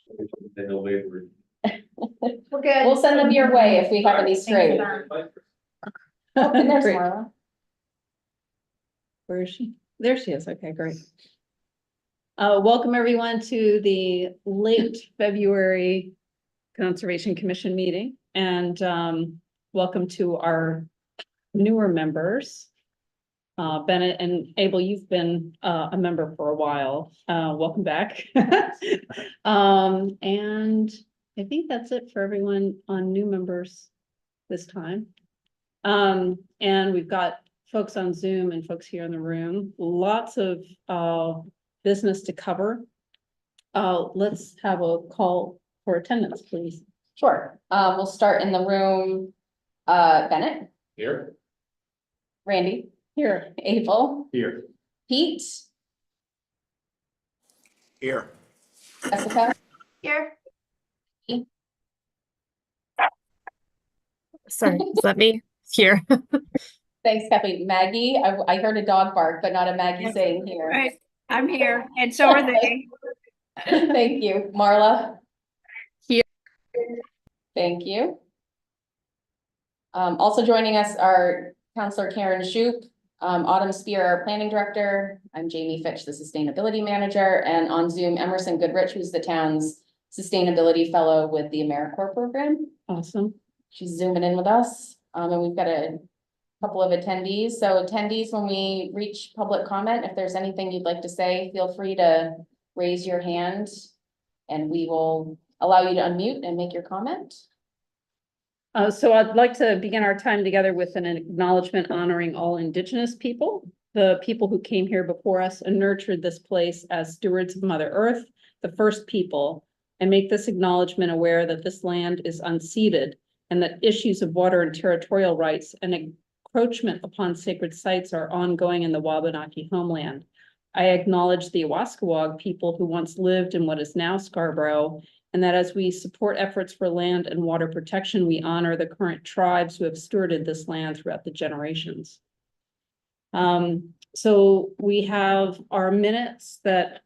Then they'll waiver. We're good. We'll send them your way if we have any stray. Thanks, Oh, and there's Great. Marla. Where is she? There she is. Okay, great. Welcome everyone to the late February Conservation Commission meeting and welcome to our newer members. Bennett and Abel, you've been a member for a while. Welcome back. And I think that's it for everyone on new members this time. And we've got folks on Zoom and folks here in the room, lots of business to cover. Let's have a call for attendance, please. Sure. We'll start in the room. Bennett, Here? Randy, Here, Abel, Here. Pete, Here. Jessica, Here. Sorry, is that me? Here. thanks, Kathleen. Maggie, I heard a dog bark, but not a Maggie saying here. Right, I'm here, and so are they. Thank you. Marla? Here. Thank you. Also joining us are Counselor Karen Shoup, Autumn Spear, our Planning Director. I'm Jamie Fitch, the Sustainability Manager, and on Zoom, Emerson Goodrich, who's the town's Sustainability Fellow with the AmeriCorps program. awesome. She's zooming in with us, and we've got a couple of attendees. So attendees, when we reach public comment, if there's anything you'd like to say, feel free to raise your hand and we will allow you to unmute and make your comment. So I'd like to begin our time together with an acknowledgement honoring all Indigenous people, the people who came here before us and nurtured this place as stewards of Mother Earth, the first people, and make this acknowledgement aware that this land is unceded and that issues of water and territorial rights and encroachment upon sacred sites are ongoing in the Wabanaki homeland. I acknowledge the Owaskawag people who once lived in what is now Scarborough, and that as we support efforts for land and water protection, we honor the current tribes who have stewarded this land throughout the generations. So we have our minutes that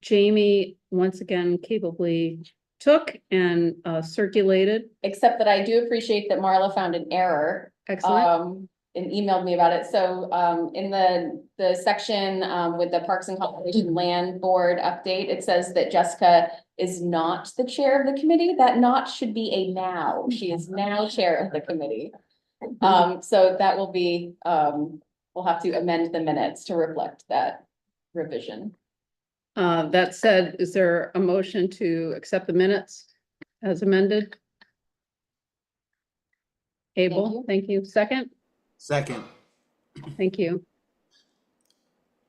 Jamie once again capably took and circulated. Except that I do appreciate that Marla found an error. Excellent. And emailed me about it. So, in the section, with the Parks and Conservation Land Board update, it says that Jessica is not the chair of the committee. That not should be a now. She is now chair of the committee. So that will be, we'll have to amend the minutes to reflect that revision. That said, is there a motion to accept the minutes as amended? Abel, thank you. Second, Second. thank you.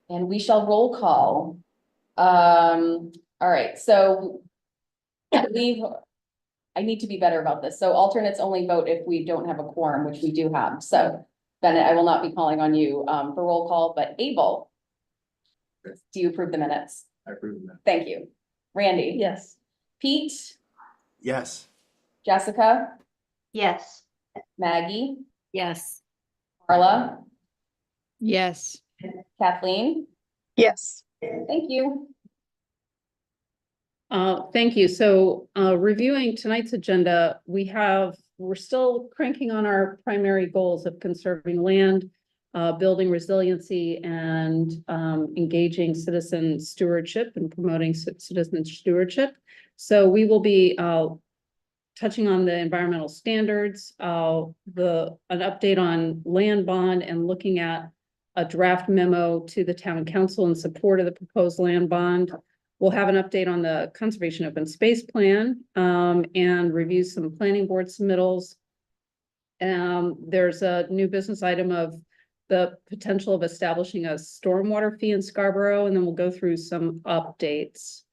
And we shall roll call. All right, so I need to be better about this. So alternates only vote if we don't have a quorum, which we do have. So Bennett, I will not be calling on you for roll call, but Abel, do you approve the minutes? I approve of that. Thank you. Randy? Yes. Pete? Yes. Jessica? Yes. Maggie? Yes. Marla? Yes. Kathleen? Yes. Thank you. Thank you. So, reviewing tonight's agenda, we're still cranking on our primary goals of conserving land, building resiliency and engaging citizen stewardship and promoting citizen stewardship. So we will be touching on the environmental standards, an update on land bond and looking at a draft memo to the town council in support of the proposed land bond. We'll have an update on the conservation open space plan and review some planning board submittals. There's a new business item of the potential of establishing a stormwater fee in Scarborough, and then we'll go through some updates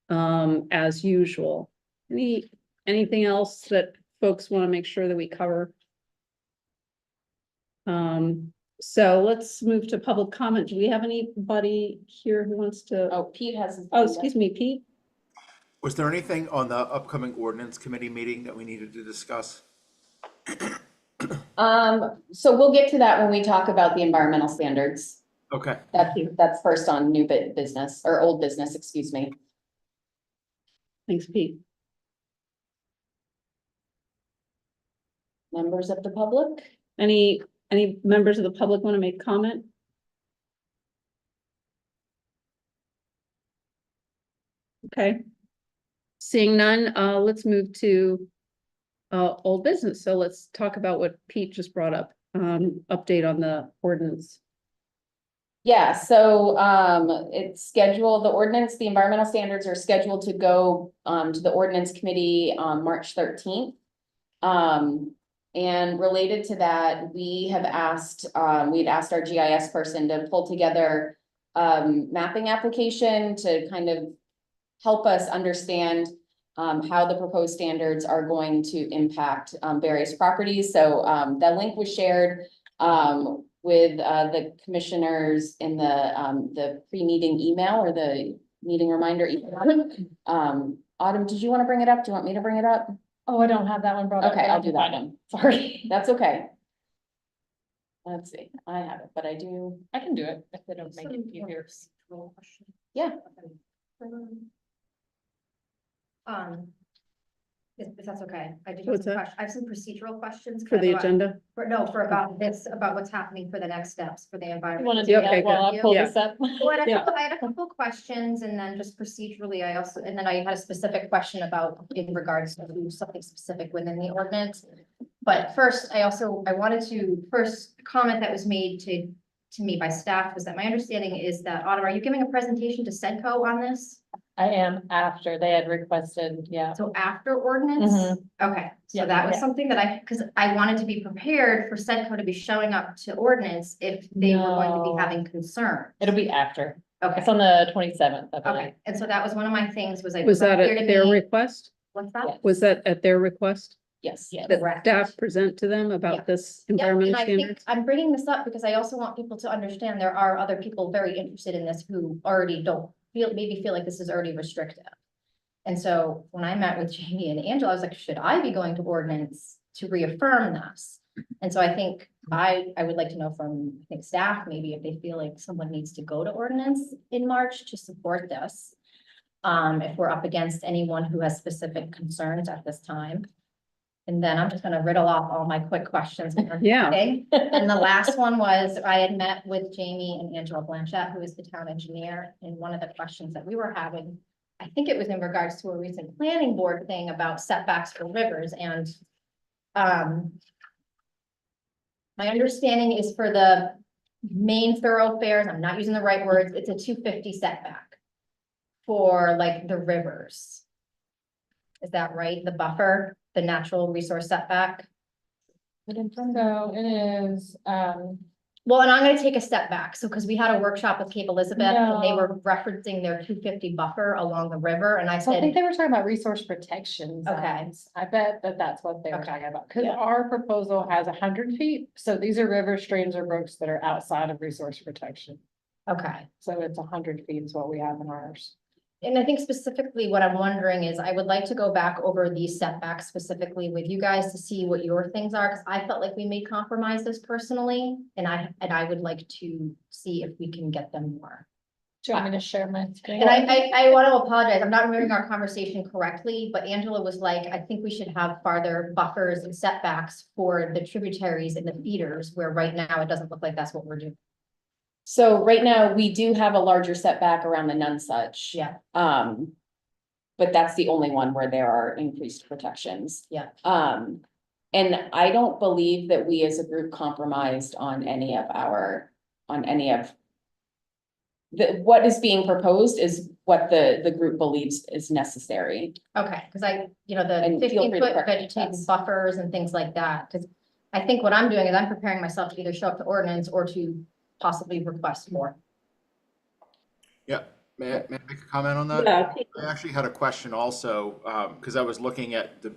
as usual. Anything else that folks want to make sure that we cover? So let's move to public comment. Do we have anybody here who wants to? Oh, Pete has. his Oh, hand up. excuse me, Pete. Was there anything on the upcoming ordinance committee meeting that we needed to discuss? So we'll get to that when we talk about the environmental standards. Okay. That's first on new business or old business, excuse me. Thanks, Pete. Members of the public? Any members of the public want to make comment? Okay. Seeing none, let's move to old business. So let's talk about what Pete just brought up, update on the ordinance. Yeah, so it's scheduled, the environmental standards are scheduled to go to the ordinance committee on March 13th. And related to that, we'd asked our GIS person to pull together mapping application to kind of help us understand how the proposed standards are going to impact various properties. So the link was shared with the commissioners in the pre-meeting email or the meeting reminder email. Autumn, did you want to bring it up? Do you want me to bring it up? Oh, I don't have that one brought up. Okay, but I'll can do that find it. one. Sorry, that's okay. Let's see, I have it, but I do. I can do it if they don't make it easier. Yeah. If that's okay, I did have What's some that? questions. I have some procedural questions. For the about- agenda? For about this, about what's happening for the next steps for the You environment. wanna do Yeah, okay, that while good. I pull Yeah. this up? Well, I Yeah. had a couple questions and then just procedurally, and then I had a specific question about in regards to something specific within the ordinance. But first, I wanted to first comment that was made to me by staff was that my understanding is that, Autumn, are you giving a presentation to SEDCO on this? I am after they had requested, yeah. So after ordinance? Mhm. Okay, so Yeah, that was yeah. something that because I wanted to be prepared for SEDCO to be showing up to ordinance if they were going to No. be having concern. It'll be after. Okay, It's on the 27th, I believe. okay, and so that was one of my things was Was that unclear at to their me- request? What's that? Was that at their request? Yes. Yes. That Correct. staff present to them Yeah. about this Yeah, and environmental I think standards? I'm bringing this up because I also want people to understand there are other people very interested in this who already don't maybe feel like this is already restrictive. And so when I met with Jamie and Angela, I was like, should I be going to ordinance to reaffirm this? And so I think I would like to know from, I think, staff, maybe if they feel like someone needs to go to ordinance in March to support this. If we're up against anyone who has specific concerns at this time. And then I'm just gonna riddle off all my quick questions. Yeah. Okay, and the last one was, I had met with Jamie and Angela Blanchett, who is the town engineer, and one of the questions that we were having, I think it was in regards to a recent planning board thing about setbacks for rivers and, my understanding is for the main thoroughfares, I'm not using the right words, it's a 250 setback for like the rivers. Is that right? The buffer, the natural resource setback? So it is, Well, and I'm gonna take a step back, so, because we had a workshop with Cape Elizabeth, and they were referencing their 250 buffer along the river, and I so I think said, they were talking about resource protection Okay. zones. I bet that that's what they were Okay. talking about, cause Yeah. our proposal has 100 feet. So these are rivers, streams or brooks that are outside of resource protection. okay. So it's 100 feet is what we have in ours. And I think specifically what I'm wondering is I would like to go back over these setbacks specifically with you guys to see what your things are, because I felt like we made compromises personally, and I would like to see if we can get them more. Do you want me to share my screen? And I want to apologize, I'm not remembering our conversation correctly, but Angela was like, I think we should have farther buffers and setbacks for the tributaries and the feeders, where right now it doesn't look like that's what we're doing. So right now, we do have a larger setback around the Nunsuch. Yeah. But that's the only one where there are increased protections. Yeah. And I don't believe that we as a group compromised on what is being proposed is what the group believes is necessary. Okay, because the And feel 15 free to foot correct me if vegetated that's- buffers and things like that, because I think what I'm doing is I'm preparing myself to either show up to ordinance or to possibly request more. Yeah, may I make a comment on that? Yeah, I actually had a question also, because I was looking at the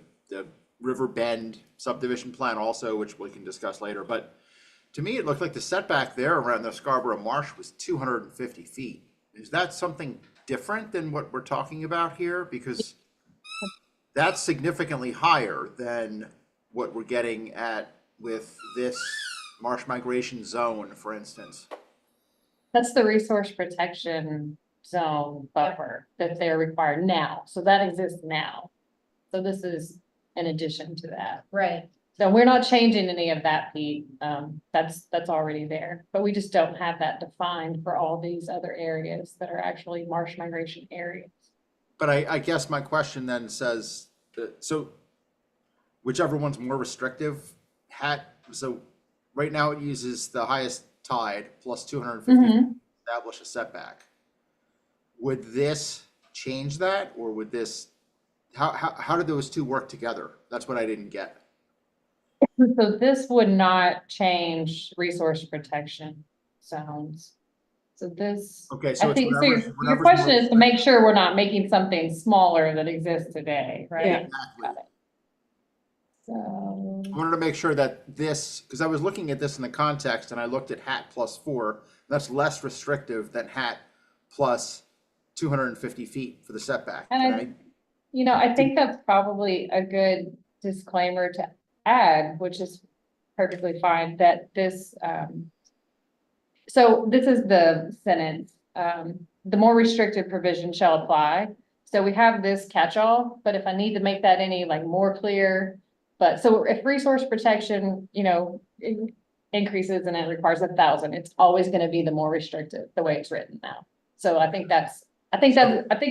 River Bend subdivision plan also, which we can discuss later, but to me, it looked like the setback there around the Scarborough Marsh was 250 feet. Is that something different than what we're talking about here? Because that's significantly higher than what we're getting at with this marsh migration zone, for instance. That's the resource protection zone buffer that they're required now, so that exists now. So this is in addition to that. Right. So we're not changing any of that, Pete. That's already there, but we just don't have that defined for all these other areas that are actually marsh migration areas. But I guess my question then says, so whichever one's more restrictive, so right now it uses the highest tide plus 250 to establish a setback. Would this change that, or would this, how do those two work together? That's what I didn't get. So this would not change resource protection zones. So this, Okay, so I it's think, so whatever's- your whatever's question more is to make sure we're not making something smaller that exists today, right? Yeah. Exactly. Got it. So, I wanted to make sure that this, because I was looking at this in the context and I looked at hat plus 4, that's less restrictive than hat plus 250 feet for the setback. And Can you know, I think that's probably a good disclaimer to add, which is perfectly fine, that this, so this is the sentence, the more restrictive provision shall apply. So we have this catch-all, but if I need to make that any like more clear, but so if resource protection, you know, increases and it requires 1,000, it's always gonna be the more restrictive, the way it's written now. So I think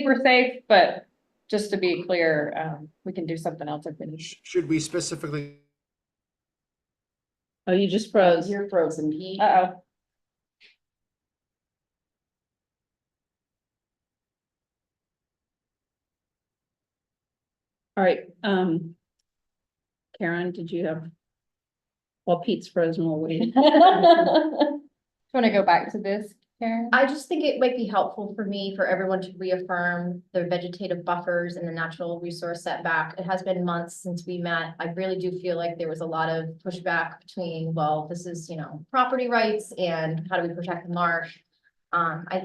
we're safe, but just to be clear, we can do something else if we need. should we specifically, Oh, you just froze. You're frozen, Pete. Uh-oh. All right, Karen, did you have? Well, Pete's frozen, we'll wait. Want to go back to this, Karen? I just think it might be helpful for me, for everyone to reaffirm the vegetative buffers and the natural resource setback. It has been months since we met. I really do feel like there was a lot of pushback between, well, this is, you know, property rights and how do we protect the marsh?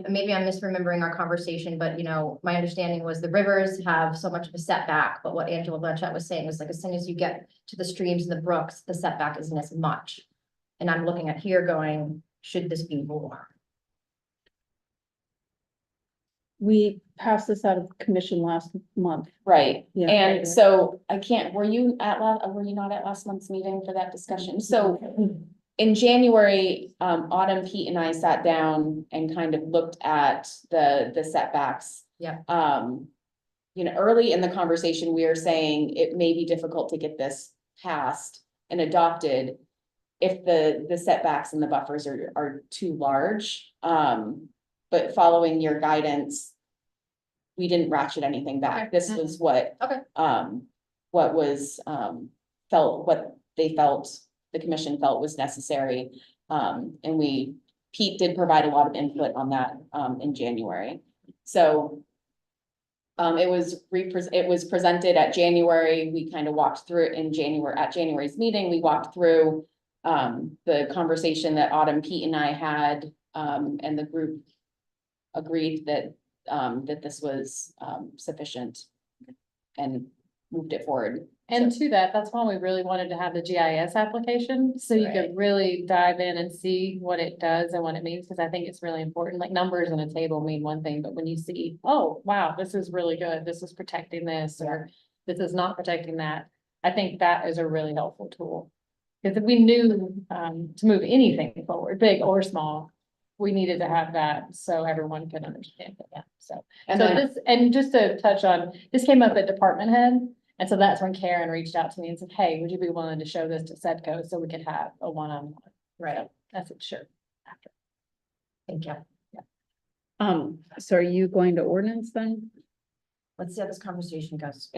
Maybe I'm misremembering our conversation, but you know, my understanding was the rivers have so much of a setback, but what Angela Blanchett was saying was like, as soon as you get to the streams and the brooks, the setback isn't as much. And I'm looking at here going, should this be more? We passed this out of commission last month. Right, Yeah. and so I can't, were you not at last month's meeting for that discussion? So in January, Autumn, Pete and I sat down and kind of looked at the setbacks. Yeah. You know, early in the conversation, we were saying it may be difficult to get this passed and adopted if the setbacks and the buffers are too large. But following your guidance, we didn't ratchet anything back. Okay. This was what Okay. what was what they felt, the commission felt was necessary. And Pete did provide a lot of input on that in January. So it was presented at January. We kind of walked through it in January, at January's meeting. We walked through the conversation that Autumn, Pete and I had, and the group agreed that that this was sufficient and moved it forward. And to that, that's why we really wanted to have the GIS application, so you could really dive in and see what it does and what it means, because I think it's really important. Like numbers in a table mean one thing, but when you see, oh, wow, this is really good, this is protecting this, or this is not protecting that, I think that is a really helpful tool. Because if we knew to move anything forward, big or small, we needed to have that so everyone could understand it, yeah, so. And So then, this, and just to touch on, this came up at department head. And so that's when Karen reached out to me and said, hey, would you be willing to show this to Sedco so we could have a one-on-one? Right. I said, sure. After. Thank you. So are you going to ordinance then? Let's see how this conversation goes.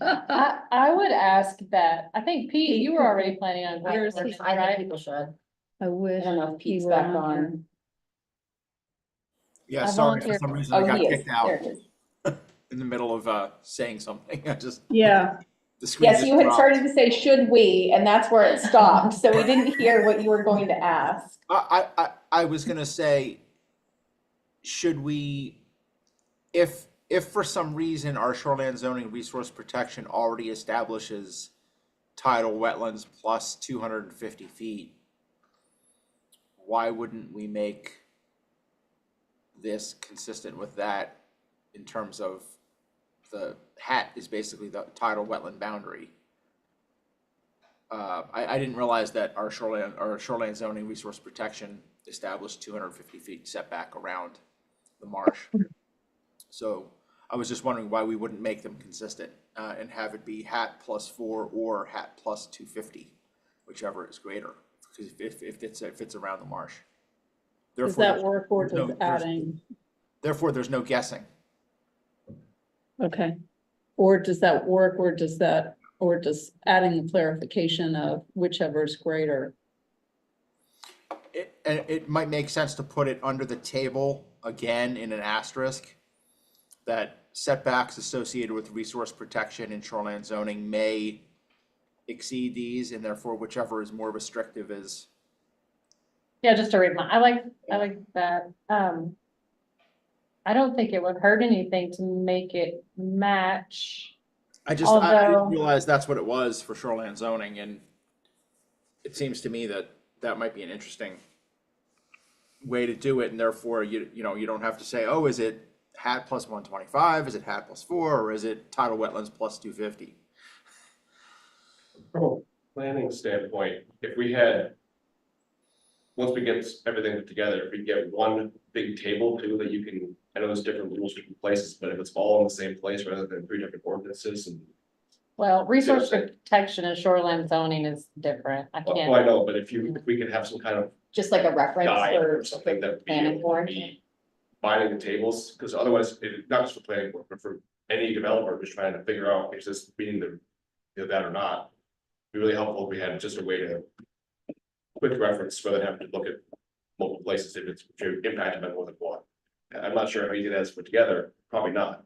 I would ask that, I think Pete, you were already planning on. going I to ordinance, think right? people should. I wish. I don't know if he Pete's were back here. on. yeah, I sorry, for volunteer. some reason I Oh, got he is. kicked out There it is. in the middle of saying something. I just, Yeah, the screen Yes, just you had dropped. started to say, should we, and that's where it stopped, so we didn't hear what you were going to ask. I was gonna say, should we, if for some reason our shoreline zoning resource protection already establishes tidal wetlands plus 250 feet, why wouldn't we make this consistent with that in terms of the hat is basically the tidal wetland boundary. I didn't realize that our shoreline zoning resource protection established 250 feet setback around the marsh. So I was just wondering why we wouldn't make them consistent and have it be hat +4 or hat +250, whichever is greater, because if it's around the marsh. Does Therefore, that work or there's does no- adding, Therefore, there's no guessing. okay. Or does that work or does adding the clarification of whichever is greater? It might make sense to put it under the table again in an asterisk that setbacks associated with resource protection and shoreline zoning may exceed these, and therefore whichever is more restrictive is. Yeah, just to read I like that. I don't think it would hurt anything to make it match. I Although- didn't realize that's what it was for shoreline zoning, and it seems to me that that might be an interesting way to do it, and therefore you don't have to say, oh, is it hat +125, is it hat +4, or is it tidal wetlands +250? From a planning standpoint, if we had, once we get everything put together, if we get one big table too, that you can, I know there's different rules, different places, but if it's all in the same place rather than 3 different ordinances and. Well, resource Yeah. protection and shoreline zoning is different. I Well, can't, I know, but if we could have some kind of Just like a reference guide or or something that would planning be, board. binding the tables, because otherwise, not just for planning board, but for any developer who's trying to figure out, is this meeting that or not? It'd be really helpful if we had just a way to quick reference, rather than having to look at multiple places if it's impacted by more than one. I'm not sure how easy that is to put together, probably not.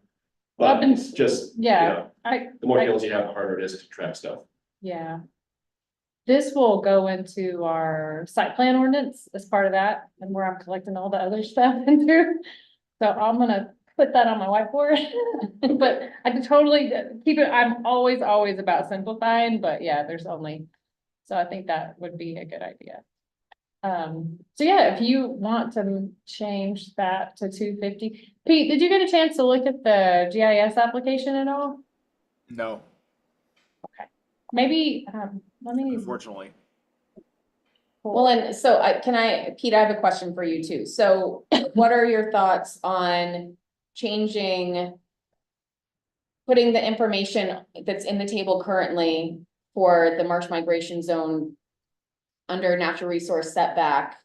Well, I've But been- it's just, yeah, the more tables you have, the harder it is to track stuff. yeah. This will go into our site plan ordinance as part of that, and where I'm collecting all the other stuff into. So I'm gonna put that on my whiteboard, but I can totally keep it, I'm always about simplifying, but yeah, there's only. So I think that would be a good idea. So yeah, if you want to change that to 250, Pete, did you get a chance to look at the GIS application at all? No, Maybe, let me. unfortunately. Well, and so Pete, I have a question for you too. So what are your thoughts on changing, putting the information that's in the table currently for the marsh migration zone under natural resource setback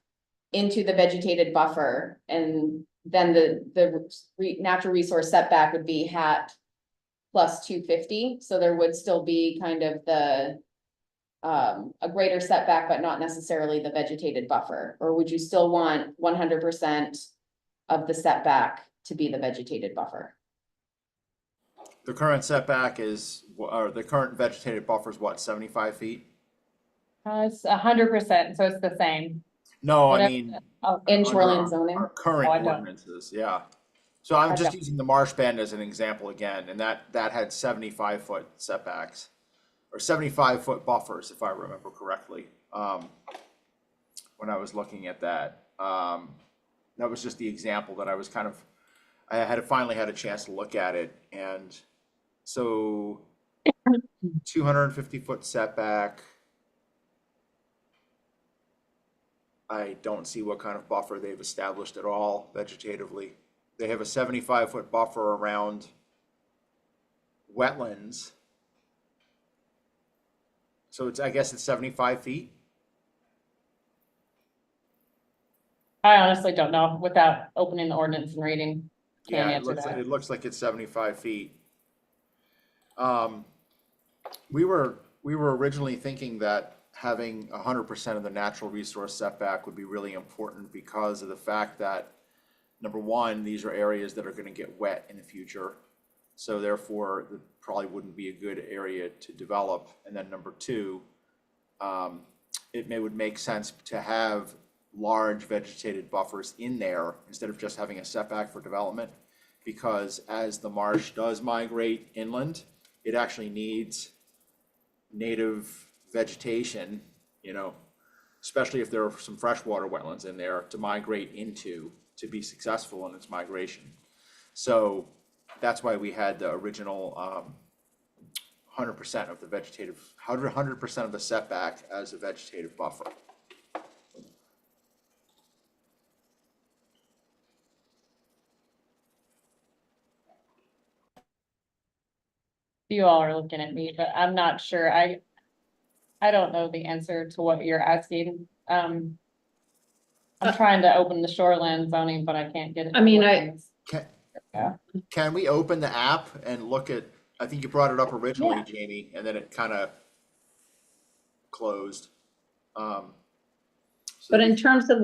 into the vegetated buffer, and then the natural resource setback would be hat +250, so there would still be kind of the a greater setback, but not necessarily the vegetated buffer? Or would you still want 100% of the setback to be the vegetated buffer? The current setback is, or the current vegetated buffer is what, 75 feet? It's 100%, so it's the same. No, I Whatever. mean. Oh, In under shoreline our- zoning? Our Oh, I current don't. ordinances, yeah. So I'm I just don't. using the marsh bend as an example again, and that had 75-foot setbacks. Or 75-foot buffers, if I remember correctly, when I was looking at that. That was just the example that I was I finally had a chance to look at it, and so 250-foot setback. I don't see what kind of buffer they've established at all vegetatively. They have a 75-foot buffer around wetlands. So I guess it's 75 feet? I honestly don't know without opening the ordinance and reading. Can't Yeah, answer that. it looks like it's 75 feet. We were originally thinking that having 100% of the natural resource setback would be really important because of the fact that, number one, these are areas that are gonna get wet in the future. So therefore, it probably wouldn't be a good area to develop. And then number two, would make sense to have large vegetated buffers in there instead of just having a setback for development. Because as the marsh does migrate inland, it actually needs native vegetation, especially if there are some freshwater wetlands in there to migrate into, to be successful in its migration. So that's why we had the original 100% of the vegetative, 100% of the setback as a vegetative buffer. You all are looking at me, but I'm not sure. I don't know the answer to what you're asking. I'm trying to open the shoreline zoning, but I can't get it. I mean, Can we open the app and look at, I think you brought it up originally, Yeah. Jamie, and then it kind of closed. So But in terms of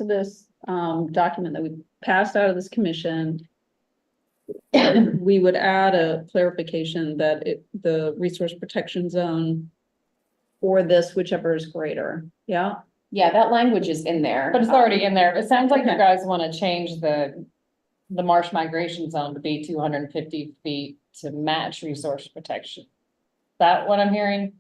this document that we passed out of this commission, we would add a clarification that the resource protection zone for this, whichever is greater, yeah? Yeah, that language is in there. But it's already in there. It sounds like you Okay. guys want to change the marsh migration zone to be 250 feet to match resource protection. Is that what I'm hearing?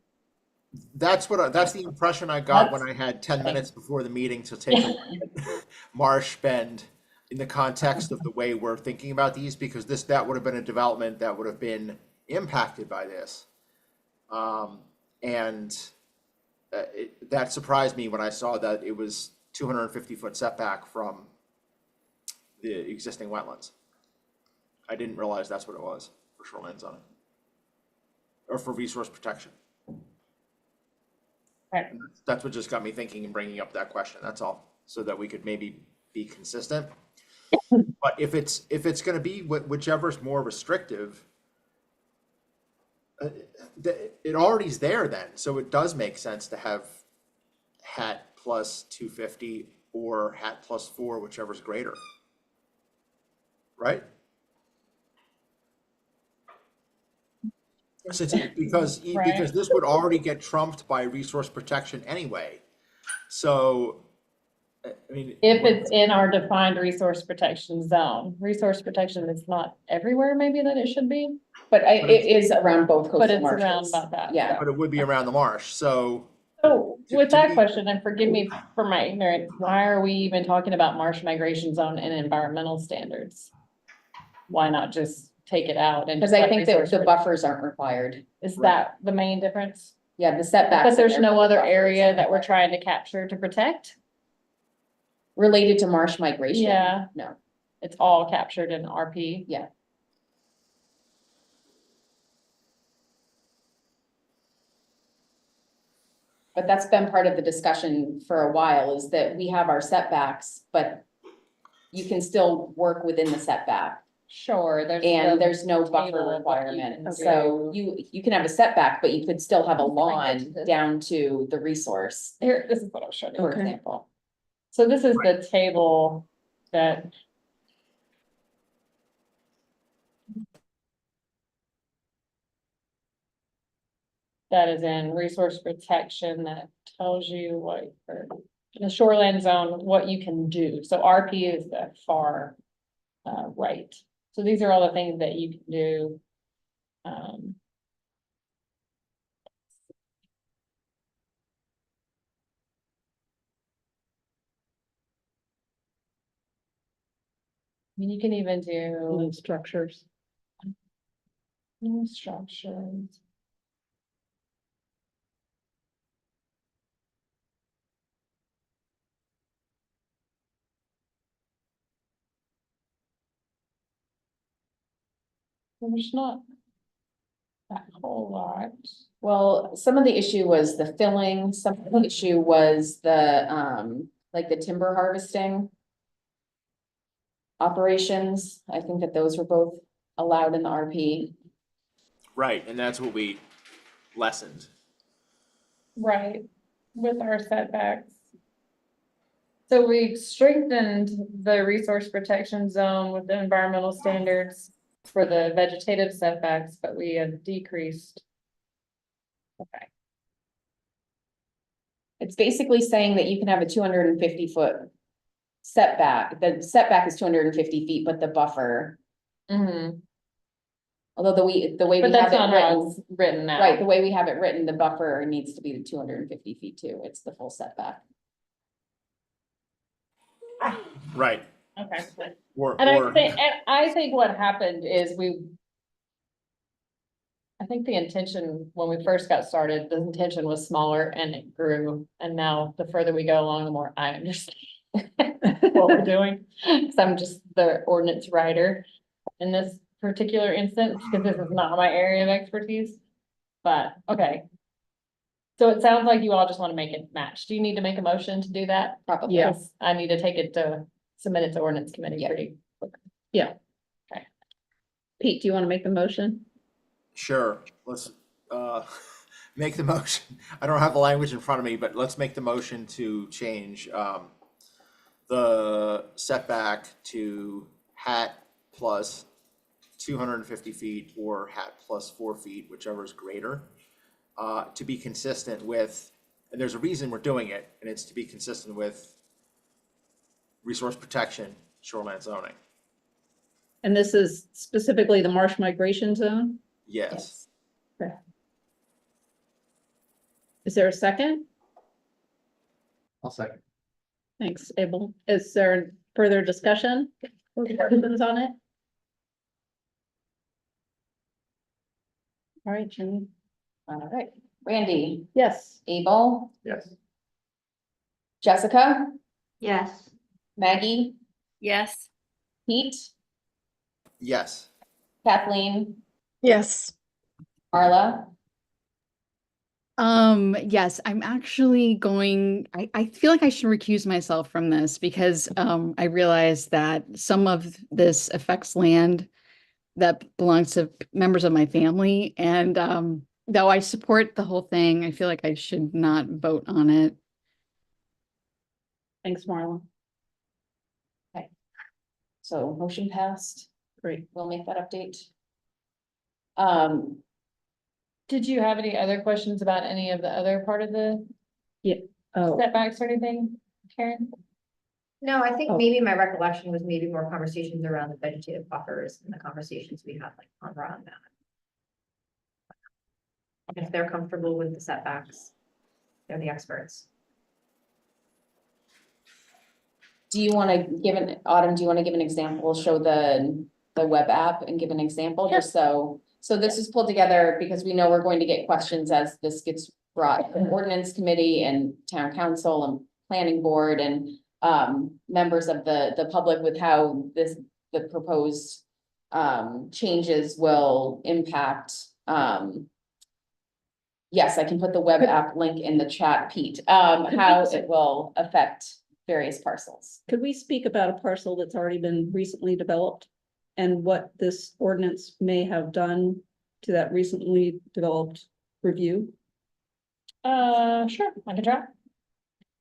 that's the impression I got when I had 10 minutes before the meeting to take a look at Marsh Bend in the context of the way we're thinking about these, because that would have been a development that would have been impacted by this. That surprised me when I saw that it was 250-foot setback from the existing wetlands. I didn't realize that's what it was for shoreline zoning. Or for resource protection. Right. That's what just got me thinking and bringing up that question, that's all, so that we could maybe be consistent. But if it's gonna be whichever's more restrictive, it already's there then, so it does make sense to have hat plus 250 or hat plus 4, whichever's greater. Right? Because this would already get trumped by resource protection anyway. So, I mean. If it's in our defined resource protection zone, resource protection is not everywhere maybe that it should be, But it is around both but coastal it's around marshes. about that. Yeah. But it would be around the marsh, so. So with To that me- question, and forgive me for my ignorance, why are we even talking about marsh migration zone and environmental standards? Why not just take it out and? Because just I let think that resource the protection- buffers aren't required. Is that the main difference? Yeah, the setbacks. But there's are no there, other buffers area are that we're required. trying to capture to protect? Related to marsh migration? Yeah. No. It's all captured in RP. Yeah. But that's been part of the discussion for a while, is that we have our setbacks, but you can still work within the setback. Sure, And there's no table buffer of what you requirement, can so you can have a setback, but you could still have a I get lawn this. down to the resource, Here, this is what I was showing you, for Okay. example. So this is the table that. That is in resource protection that tells you what, or in the shoreline zone, what you can do. So RP is the far right. So these are all the things that you can do. I mean, you can even do Structures. new structures. There's not that whole lot. well, some of the issue was the filling, some of the issue was the like the timber harvesting operations. I think that those were both allowed in the RP. Right, and that's what we lessened. Right, with our setbacks. So we strengthened the resource protection zone with the environmental standards for the vegetative setbacks, but we have decreased. Okay, It's basically saying that you can have a 250-foot setback. The setback is 250 feet, but the buffer mm-hmm. Although the way But we have that's it not how written, it's written now. right, the way we have it written, the buffer needs to be the 250 feet too. It's the full setback. Right, Okay. or, And I think what happened is I think the intention, when we first got started, the intention was smaller and it grew. And now the further we go along, the more I understand what we're doing. Cause I'm just the ordinance writer in this particular instance, because this is not my area of expertise. But, okay. So it sounds like you all just want to make it match. Do you need to make a motion to do that? Probably. Yeah. 'Cause I need to submit it to ordinance committee Yeah. pretty. Pete, do you want to make the motion? sure, let's, make the motion. I don't have the language in front of me, but let's make the motion to change, the setback to hat plus 250 feet or hat plus 4 feet, whichever is greater, to be consistent with, and there's a reason we're doing it, and it's to be consistent with resource protection, shoreline zoning. And this is specifically the marsh migration zone? Yes. Is there a second? I'll second. Thanks, Abel. Is there further discussion? Questions on it? All right, Jenny. All right, Randy, Yes. Abel, Yes. Jessica, Yes. Maggie, Yes. Pete, Yes. Kathleen, Yes. Marla. Yes, I'm actually I feel like I should recuse myself from this because I realize that some of this affects land that belongs to members of my family. And though I support the whole thing, I feel like I should not vote on it. Thanks, Marla. So motion passed. Great. We'll make that update. Did you have any other questions about any of the other part of the Oh, setbacks or anything, Karen? No, I think Oh. maybe my recollection was maybe more conversations around the vegetative buffers and the conversations we had like around that. If they're comfortable with the setbacks, they're the experts. Do you want to give Autumn, do you want to give an example, show the web app and give an example, just so this is pulled together because we know we're going to get questions as this gets brought to ordinance committee and town council and planning board and members of the public with how the proposed changes will impact. Yes, I can put the web app link in the chat, Pete, how it will affect various parcels. could we speak about a parcel that's already been recently developed? And what this ordinance may have done to that recently developed review? Sure, I can try.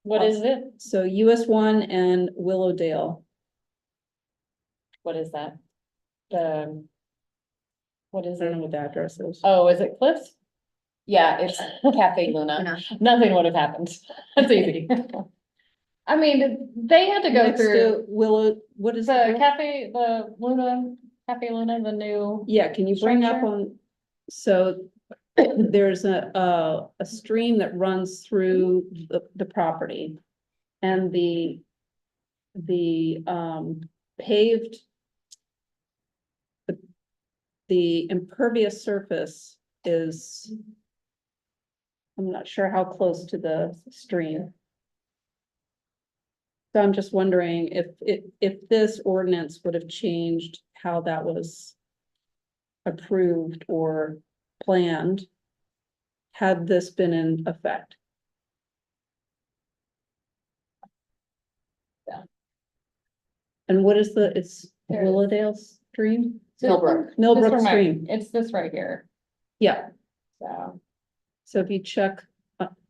What is it? So US 1 and Willowdale. What is that? What is I don't know it? what the address is. Oh, is it Cliffs? Yeah, it's Cafe Luna. Nothing would have happened. That's easy. I mean, they had to go Next through to Willow, what is the the? Cafe Luna, the new. Yeah, can you bring up structure? on, so there's a stream that runs through the property. And the paved. The impervious surface is. I'm not sure how close to the stream. So I'm just wondering if this ordinance would have changed how that was approved or planned had this been in effect. Yeah. And what is it's There- Willowdale stream? Millbrook. Millbrook This one right- stream, It's this right here, yeah, so so if you check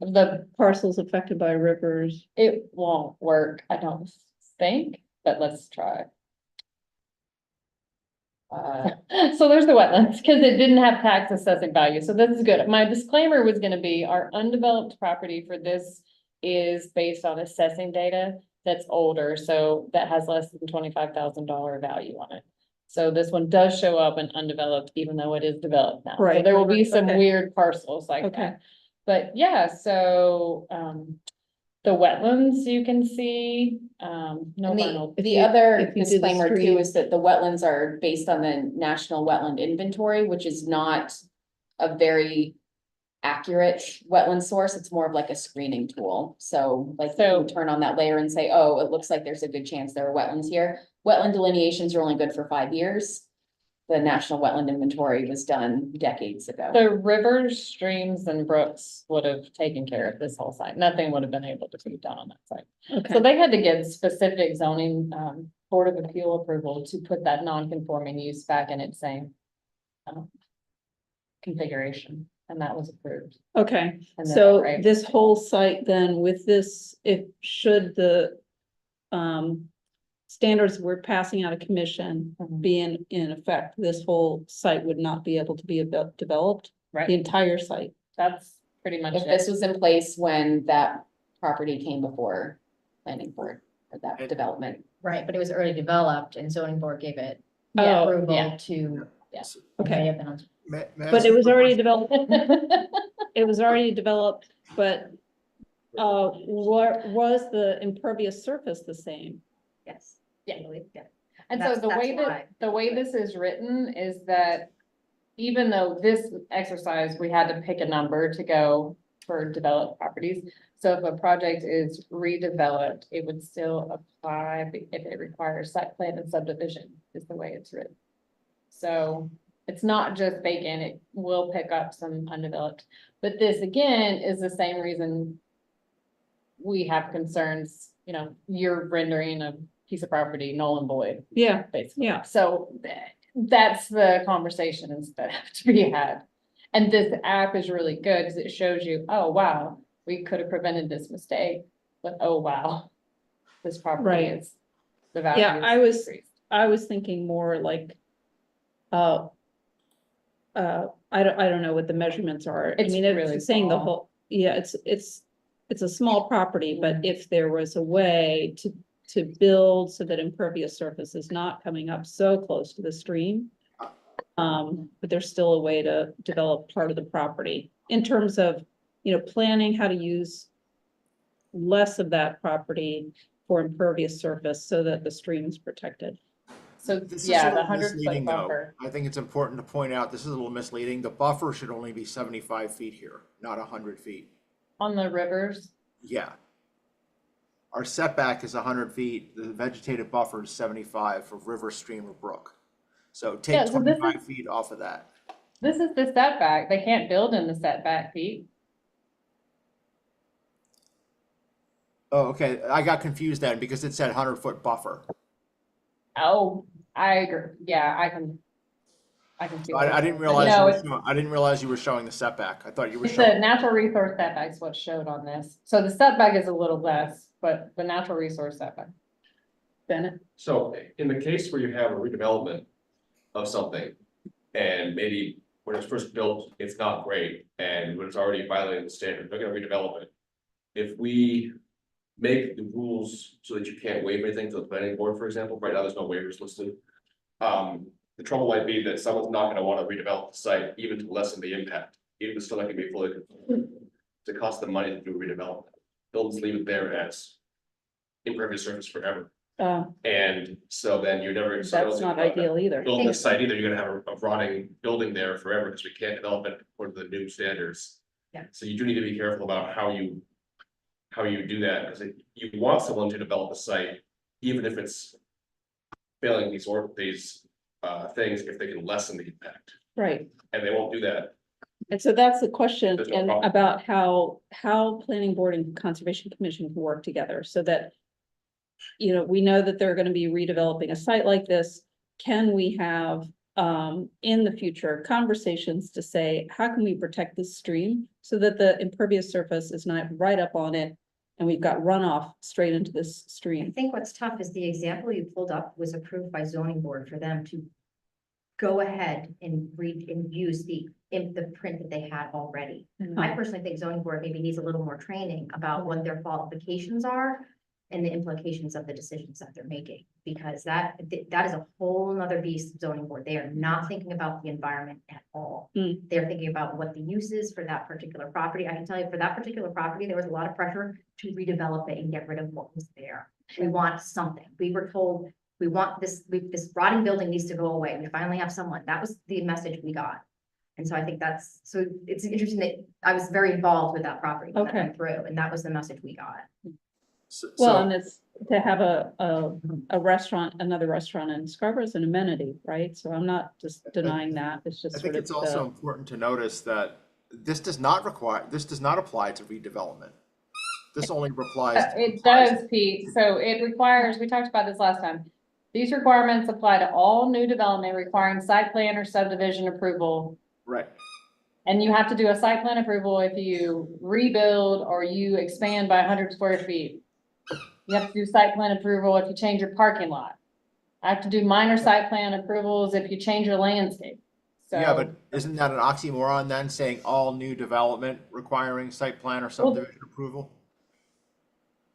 the, parcels affected by rivers, it won't work, I don't think, but let's try. So there's the wetlands, because it didn't have tax assessing value, so this is good. My disclaimer was gonna be our undeveloped property for this is based on assessing data that's older, so that has less than $25,000 value on it. So this one does show up in undeveloped, even though it is developed now. So Right. there will be some Okay. weird parcels like Okay. that. But yeah, so, the wetlands you can see, no And Arnold. the you- other if you do the disclaimer too stream- is that the wetlands are based on the National Wetland Inventory, which is not a very accurate wetland source. It's more of like a screening tool. So like you So- turn on that layer and say, oh, it looks like there's a good chance there are wetlands here. Wetland delineations are only good for 5 years. The National Wetland Inventory was done decades ago. The rivers, streams and brooks would have taken care of this whole site. Nothing would have been able to be done on that site. So Okay, they had to get specific zoning, Board of Appeal approval to put that non-conforming use back in its same configuration, and that was approved. okay. And then So they- this whole site then with this, if should the standards we're passing out of commission Mhm. be in effect, this whole site would not be able to be developed, the Right, entire site. that's pretty much If this it. was in place when that property came before planning board for that And- development. Right, but it was already developed and zoning board gave it Oh, approval yeah. to. Yeah. Okay. May have been- May I But ask it a was quick already question? developed, it was already developed, but what was the impervious surface the same? Yes. Yeah. I believe, yeah. And so That's- the way that's that, why. the way this is written is that even though this exercise, we had to pick a number to go for developed properties. So if a project is redeveloped, it would still apply if it requires site plan and subdivision is the way it's written. So it's not just vacant, it will pick up some undeveloped. But this again is the same reason we have concerns, you know, you're rendering a piece of property null and void, Yeah, basically. yeah. So that's the conversations that have to be had. And this app is really good because it shows you, oh, wow, we could have prevented this mistake, but oh, wow. This property Right. is, the value. Yeah, is I was- increased. I was thinking more like, I don't know what the measurements are. I It's mean, really it's saying the small. whole, yeah, it's a small property, but if there was a way to build so that impervious surface is not coming up so close to the stream. But there's still a way to develop part of the property in terms of, planning how to use less of that property for impervious surface so that the stream is protected. So, This is yeah, a the little 100-foot misleading, though. buffer. I think it's important to point out, this is a little misleading. The buffer should only be 75 feet here, not 100 feet. On the rivers, Yeah. Our setback is 100 feet. The vegetative buffer is 75 for river, stream, or brook. So Yeah, take so this is- 25 feet off of that. this is the setback. They can't build in the setback feet. Oh, okay. I got confused then because it said 100-foot buffer. Oh, I agree. Yeah, I can see. what I you're didn't saying. realize No, I didn't realize you were showing the setback. I thought you were it's showing. the natural resource setback is what's showed on this. So the setback is a little less, but the natural resource setback. Bennett? So in the case where you have a redevelopment of something, and maybe when it's first built, it's not great, and when it's already violating the standard, they're gonna redevelop it. If we make the rules so that you can't waive anything to the planning board, for example, right now there's no waivers listed. The trouble might be that someone's not gonna wanna redevelop the site even to lessen the impact, even if it's still not gonna be fully conformed. To cost them money to do redevelopment, they'll just leave it there as impervious surface forever. And so then you're never. That's not ideal either. Build this site either, you're gonna have a rotting building there forever, because we can't develop it according to the new standards. Yeah. So you do need to be careful about how you do that, because you want someone to develop a site, even if it's failing these things, if they can lessen the impact, Right. and they won't do that. And so that's the question There's no and problem. about how planning board and conservation commission can work together so that. We know that they're gonna be redeveloping a site like this. Can we have in the future conversations to say, how can we protect this stream? So that the impervious surface is not right up on it and we've got runoff straight into this I stream. think what's tough is the example you pulled up was approved by zoning board for them to go ahead and read and use the print that they had already. I personally think zoning board maybe needs a little more training about what their qualifications are and the implications of the decisions that they're making. Because that is a whole nother beast of zoning board. They are not thinking about the environment at all. Mm. They're thinking about what the use is for that particular property. I can tell you, for that particular property, there was a lot of pressure to redevelop it and get rid of what was there. We want something. We were told, we want this, this rotting building needs to go away. We finally have someone. That was the message we got. And so I think that's, so it's interesting that I was very involved with that property when that Okay. went through, and that was the message we got. Well, So, and it's to have a restaurant, another restaurant in Scarborough is an amenity, right? So I'm not just denying that. It's just I sort think of it's also important to notice that this does not apply to redevelopment. This only applies. to It does, Pete. So it requires, we talked about this last time. These requirements apply to all new development requiring site plan or subdivision approval. Right. And you have to do a site plan approval if you rebuild or you expand by 100 square feet. You have to do site plan approval if you change your parking lot. I have to do minor site plan approvals if you change your landscape. Yeah, but So, isn't that an oxymoron then, saying all new development requiring site plan or subdivision approval?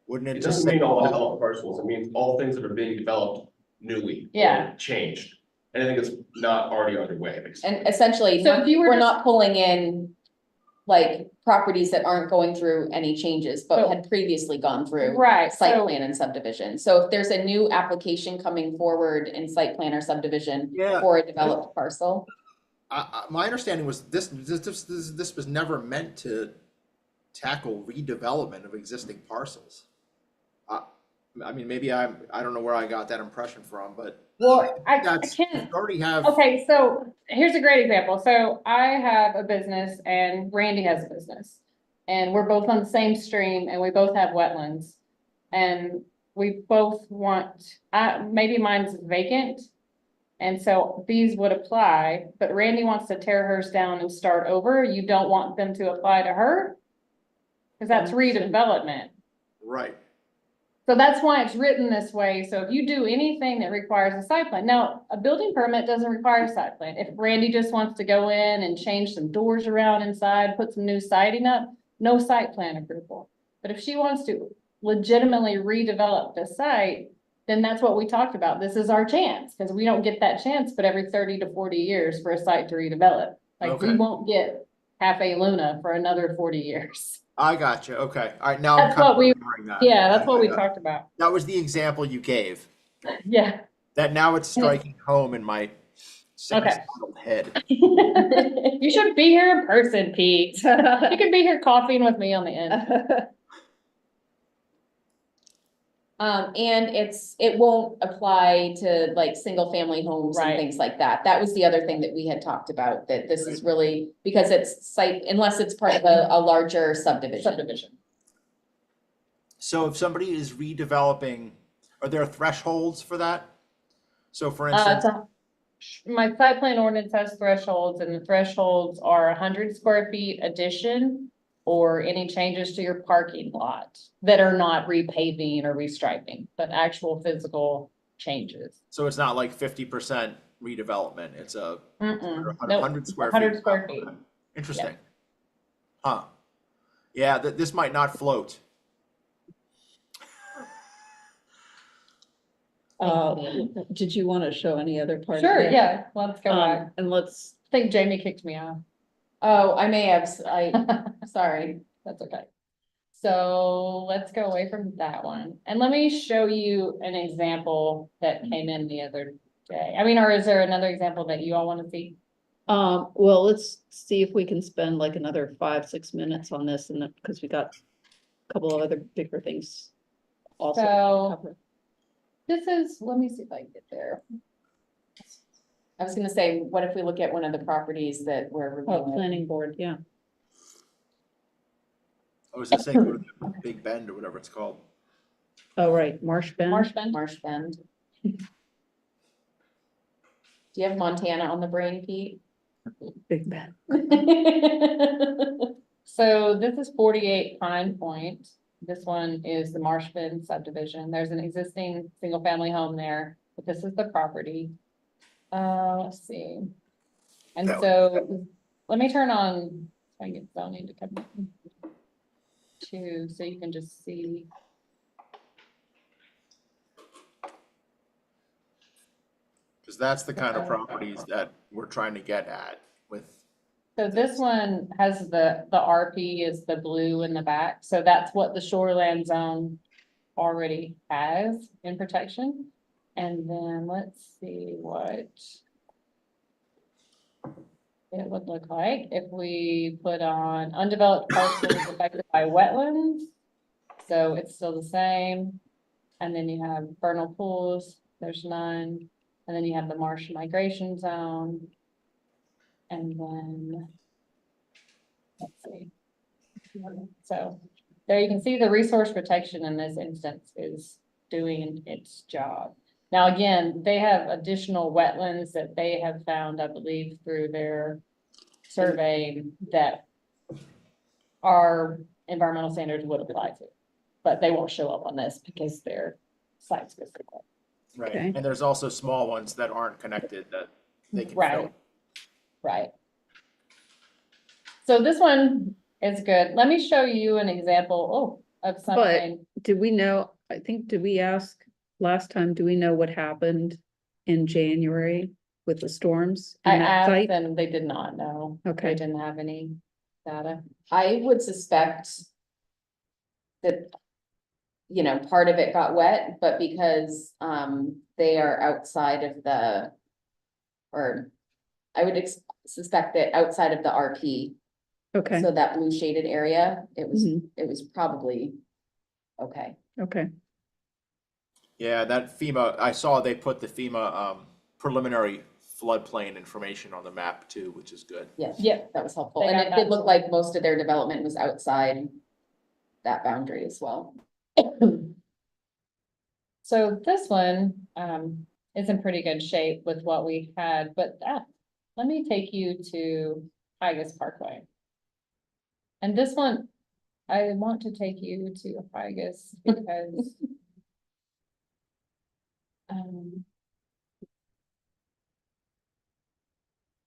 Wouldn't it It just doesn't say mean all all? developed parcels, it means all things that are being developed newly. Yeah. or Changed, anything that's not already underway, basically. And essentially, So if you were we're just- not pulling in like properties that aren't going through any changes, but So- had previously gone through right, site so, plan and subdivision. So if there's a new application coming forward in site plan or subdivision Yeah. for a developed parcel, My understanding was this was never meant to tackle redevelopment of existing parcels. I mean, maybe I don't know where I got that impression from, but well, I that's, can't. you already have. Okay, so here's a great example. So I have a business and Randy has a business. And we're both on the same stream and we both have wetlands. And we both want, maybe mine's vacant. And so these would apply, but Randy wants to tear hers down and start over. You don't want them to apply to her? Cause that's redevelopment. Right. So that's why it's written this way. So if you do anything that requires a site plan, now, a building permit doesn't require a site plan. If Randy just wants to go in and change some doors around inside, put some new siding up, no site plan approval. But if she wants to legitimately redevelop the site, then that's what we talked about. This is our chance, because we don't get that chance, but every 30 to 40 years for a site to redevelop. Like, we Okay. won't get Cafe Luna for another 40 years. I got you. Okay. All right. Now I'm That's kind of what we- remembering that. Yeah, that's what we talked about. That was the example you gave. Yeah. That now it's striking home in my sick-addled head. You should be here in person, Pete. You could be here coughing with me on the end. and it won't apply to like single family homes and Right. things like that. That was the other thing that we had talked about, that this is really, because it's site, unless it's part of a larger subdivision. So if somebody is redeveloping, are there thresholds for that? So for Uh, instance, My site plan ordinance has thresholds and the thresholds are 100 square feet addition or any changes to your parking lot that are not repaving or restriping, but actual physical changes. so it's not like 50% redevelopment, it's a Mm-mm. Nope. 100 square feet. 100 square feet. Okay. Interesting. Huh. Yeah, this might not float. Did you want to show any other part? of Sure, it? yeah, let's go back. And let's, I think Jamie kicked me off. Oh, I may have, sorry. That's okay. So let's go away from that one. And let me show you an example that came in the other day. I mean, or is there another example that you all want to see? well, let's see if we can spend like another 5-6 minutes on this, and because we got a couple of other bigger things also to So cover. this is, let me see if I can get there. I was gonna say, what if we look at one of the properties that we're Oh, reviewing? planning board, yeah. I was just saying, go to the Big Bend or whatever it's called. Oh, right, Marsh Bend. Marsh Bend? Marsh Bend. Do you have Montana on the brain, Pete? Big Bend. So this is 48 Pine Point. This one is the Marsh Bend subdivision. There's an existing single family home there, but this is the property. Let's see. And That so let me turn on, so I get zoning to come in. So you can just see. Because that's the kind of properties that we're trying to get at with. So this one has the RP is the blue in the back, so that's what the shoreland zone already has in protection. And then let's see what it would look like if we put on undeveloped parcels affected by wetlands. So it's still the same. And then you have vernal pools, there's none. And then you have the marsh migration zone. And then, let's see. So there you can see the resource protection in this instance is doing its job. Now, again, they have additional wetlands that they have found, I believe, through their survey that our environmental standards would apply to. But they won't show up on this because they're site specific. Right. Okay. And there's also small ones that aren't connected that they can Right. fill. Right. So this one is good. Let me show you an example, of something. Do we know, I think, did we ask last time, do we know what happened in January with the storms? in I that asked site? and they did not know. Okay. They didn't have any data. I would suspect that, you know, part of it got wet, but because, they are outside of the, or I would suspect that outside of the RP, Okay, so that blue shaded area, it Mhm. was probably okay. okay, Yeah, that FEMA, I saw they put the FEMA preliminary floodplain information on the map too, which is good. Yeah. Yep. That was helpful, They and got it that did look too. like most of their development was outside that boundary as well. So this one, is in pretty good shape with what we had, but, let me take you to Tigris Parkway. And this one, I want to take you to Tigris because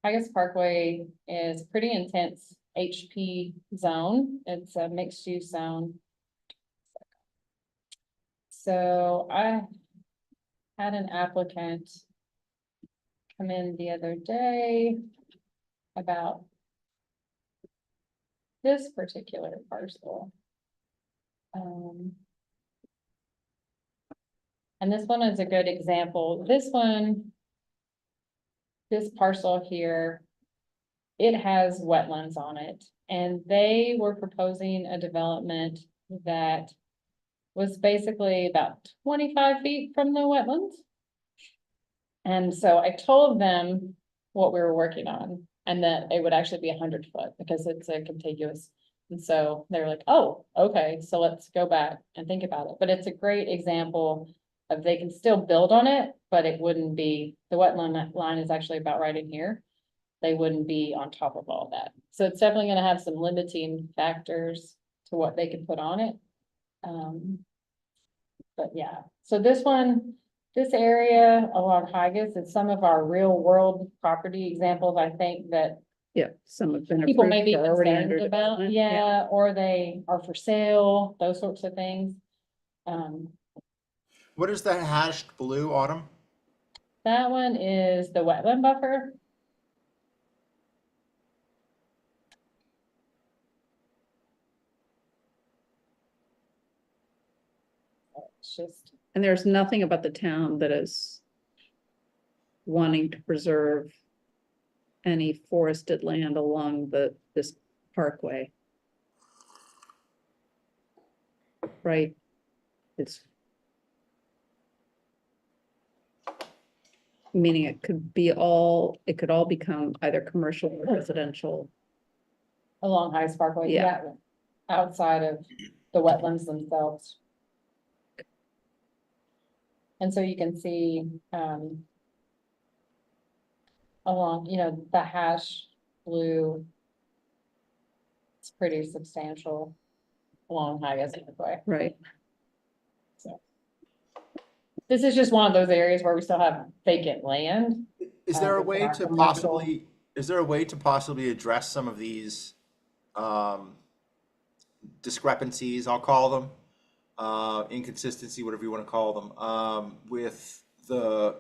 Tigris Parkway is pretty intense HP zone. It's a mixed use zone. So I had an applicant come in the other day about this particular parcel. And this one is a good example. This parcel here, it has wetlands on it, and they were proposing a development that was basically about 25 feet from the wetlands. And so I told them what we were working on and that it would actually be 100 foot because it's a contiguous. And so they were like, oh, okay, so let's go back and think about it. But it's a great example of they can still build on it, but it wouldn't be, the wetland line is actually about right in here. They wouldn't be on top of all that. So it's definitely gonna have some limiting factors to what they can put on it. But yeah, so this one, this area along Higas is some of our real world property examples, I think that yeah, some have been people approved, may be they're already under concerned about, development. yeah, or they are for sale, those sorts of things. What is the hashed blue, Autumn? That one is the wetland buffer. It's just, And there's nothing about the town that is wanting to preserve any forested land along this parkway. Right? It's meaning it could all become either commercial or residential. along High Sparkway, Yeah. yeah, outside of the wetlands themselves. And so you can see, along, you know, the hash blue. It's pretty substantial along High Sparkway. Right. So. This is just one of those areas where we still have vacant land. Is there a It's way not to commercial. possibly address some of these discrepancies, I'll call them, inconsistency, whatever you want to call them, with the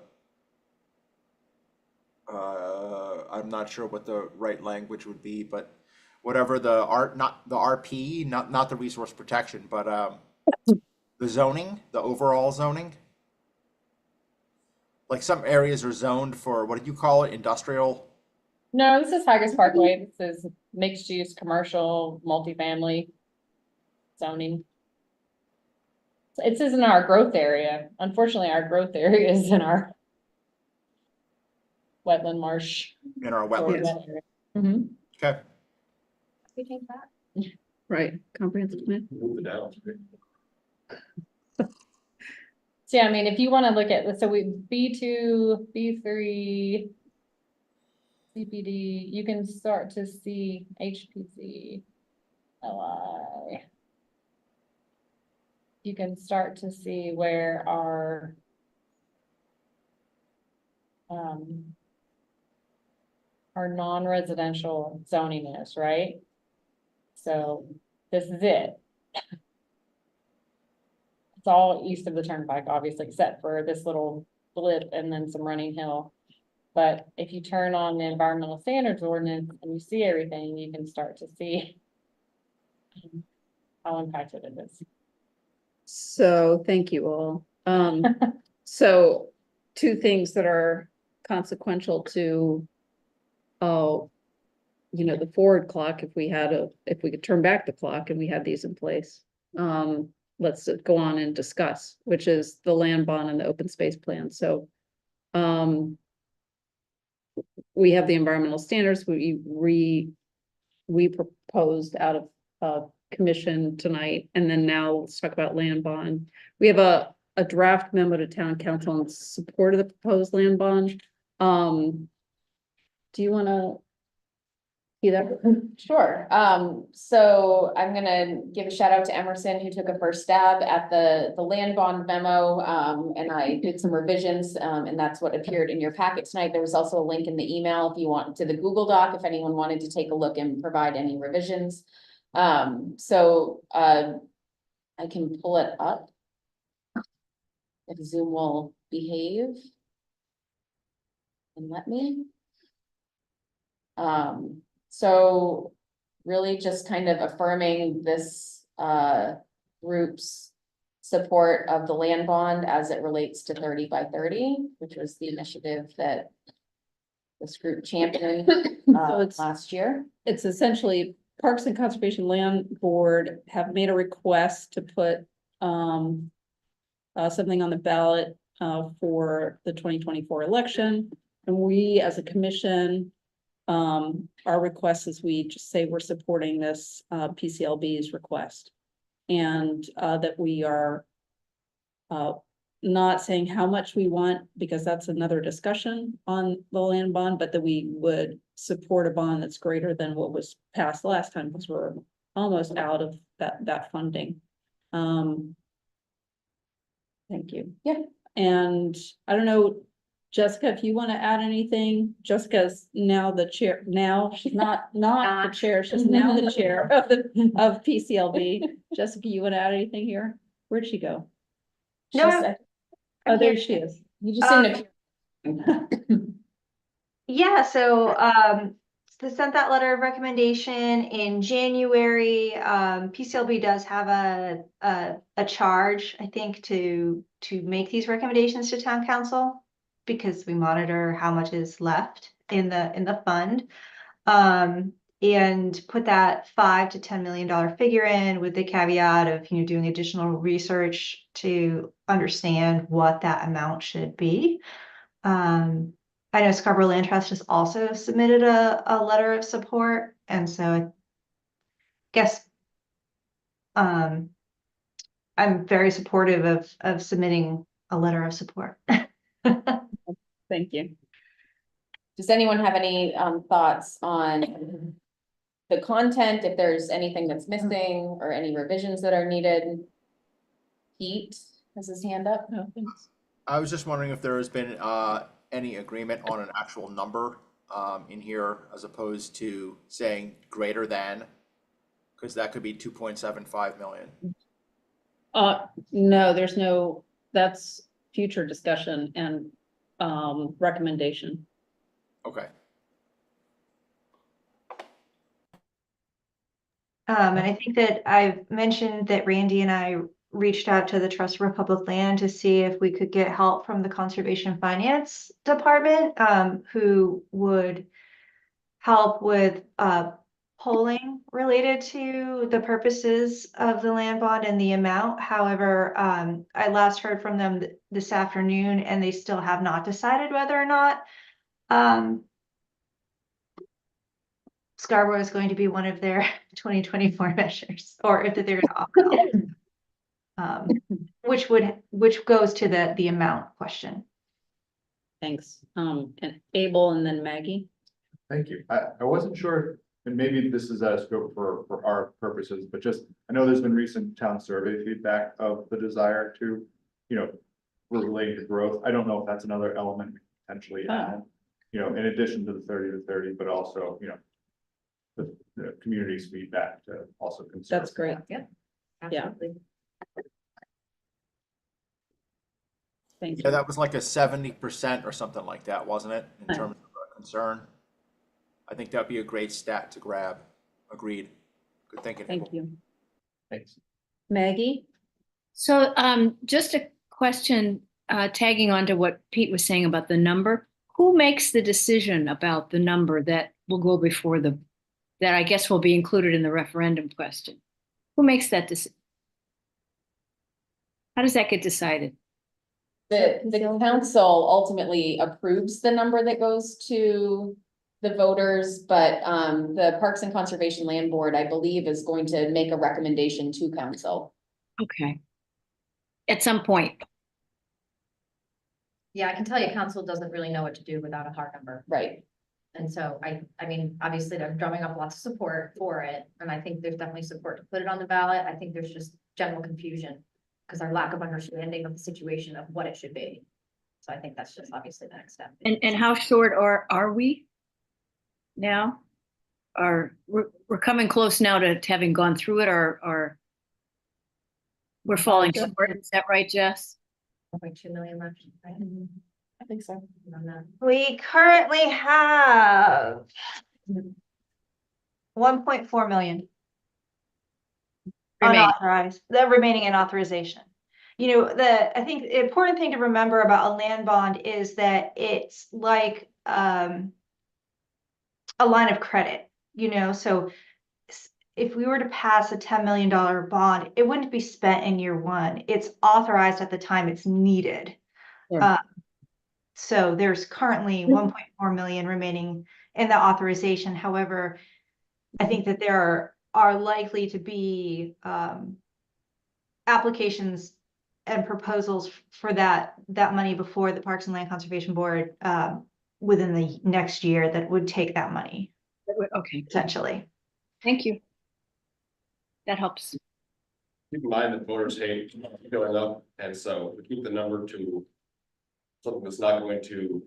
I'm not sure what the right language would be, but whatever the art, not the RP, not the resource protection, but the zoning, the overall zoning. Like some areas are zoned for, what did you call it, industrial? No, this is Tigers Parkway. This is mixed use, commercial, multifamily zoning. It says in our growth area. Unfortunately, our growth area is in our wetland marsh. In our sort of wetlands. that area. Mhm. Okay. We take that. Right, comprehensive plan. Move it down. So yeah, I mean, if you wanna look at, so we, B2, B3. CPD, you can start to see HPC. LI. You can start to see where our non-residential zoning is, right? So this is it. It's all east of the turnpike, obviously, except for this little blip and then some Running Hill. But if you turn on the environmental standards ordinance and you see everything, you can start to see how impacted it is. So thank you all. So two things that are consequential to, the forward clock, if we could turn back the clock and we had these in place. Let's go on and discuss, which is the land bond and the open space plan. So, we have the environmental standards, we proposed out of commission tonight, and then now let's talk about land bond. We have a draft memo to town council in support of the proposed land bond. Do you wanna see that? Sure. So I'm gonna give a shout out to Emerson, who took a first stab at the land bond memo. And I did some revisions, and that's what appeared in your packet tonight. There was also a link in the email if you want to the Google Doc, if anyone wanted to take a look and provide any revisions. I can pull it up. If Zoom will behave. And let me. So really just kind of affirming this group's support of the land bond as it relates to 30 by 30, which was the initiative that this group championed it's- last year. It's essentially Parks and Conservation Land Board have made a request to put something on the ballot for the 2024 election. And we, as a commission, our request is we just say we're supporting this PCLB's request. And that we are not saying how much we want, because that's another discussion on the land bond, but that we would support a bond that's greater than what was passed last time, because we're almost out of that funding. Thank you. Yeah. And I don't know, Jessica, if you want to add anything. Jessica's now the chair. Now she's not the chair. She's now the chair of PCLB. Jessica, you want to add anything here? Where'd she go? No, Oh, there she is. you just didn't appear. Yeah, so they sent that letter of recommendation in January. PCLB does have a charge, I think, to make these recommendations to town council, because we monitor how much is left in the fund. And put that $5 to $10 million figure in with the caveat of doing additional research to understand what that amount should be. I know Scarborough Land Trust has also submitted a letter of support, and so I guess I'm very supportive of submitting a letter of support. Thank you. Does anyone have any thoughts on the content, if there's anything that's missing or any revisions that are needed? Pete has his hand up. No, thanks. I was just wondering if there has been any agreement on an actual number in here, as opposed to saying greater than, because that could be 2.75 million. No, there's no, that's future discussion and recommendation. Okay. And I think that I've mentioned that Randy and I reached out to the Trust for Public Land to see if we could get help from the Conservation Finance Department, who would help with polling related to the purposes of the land bond and the amount. However, I last heard from them this afternoon, and they still have not decided whether or not Scarborough is going to be one of their 2024 measures, or if they're gonna opt out. Which goes to the amount question. Thanks. And Abel and then Maggie. Thank you. I wasn't sure, and maybe this is a scope for our purposes, but just, I know there's been recent town survey feedback of the desire to, related to growth. I don't know if that's another element we could potentially add, in addition to the 30 to 30, but also, the community's feedback to also consider. That's great. Yeah. Yeah. Absolutely. Thank Yeah, you. that was like a 70% or something like that, wasn't it? In Right. terms of concern. I think that'd be a great stat to grab. Agreed. Good thinking. Thank you. Thanks. Maggie? So, just a question, tagging on to what Pete was saying about the number. Who makes the decision about the number that will go before that I guess will be included in the referendum question? Who makes that decision? How does that get decided? The council ultimately approves the number that goes to the voters, but the Parks and Conservation Land Board, I believe, is going to make a recommendation to council. Okay. At some point. Yeah, I can tell you, council doesn't really know what to do without a hard number. Right. And so I mean, obviously they're drumming up lots of support for it, and I think there's definitely support to put it on the ballot. I think there's just general confusion because our lack of understanding of the situation of what it should be. So I think that's just obviously the next step. And how short are we now? We're coming close now to having gone through it, or we're falling short. Is that right, Jess? 1.2 million left, right? I think so. On that. We currently have 1.4 million Remain. unauthorized, the remaining in authorization. I think the important thing to remember about a land bond is that it's like a line of credit, so if we were to pass a $10 million bond, it wouldn't be spent in year one. It's authorized at the time it's needed. Sure. So there's currently 1.4 million remaining in the authorization. However, I think that there are likely to be applications and proposals for that money before the Parks and Land Conservation Board within the next year that would take that money Okay, potentially. thank you. That helps. Keep in mind that voters hate going up, and so we keep the number to something that's not going to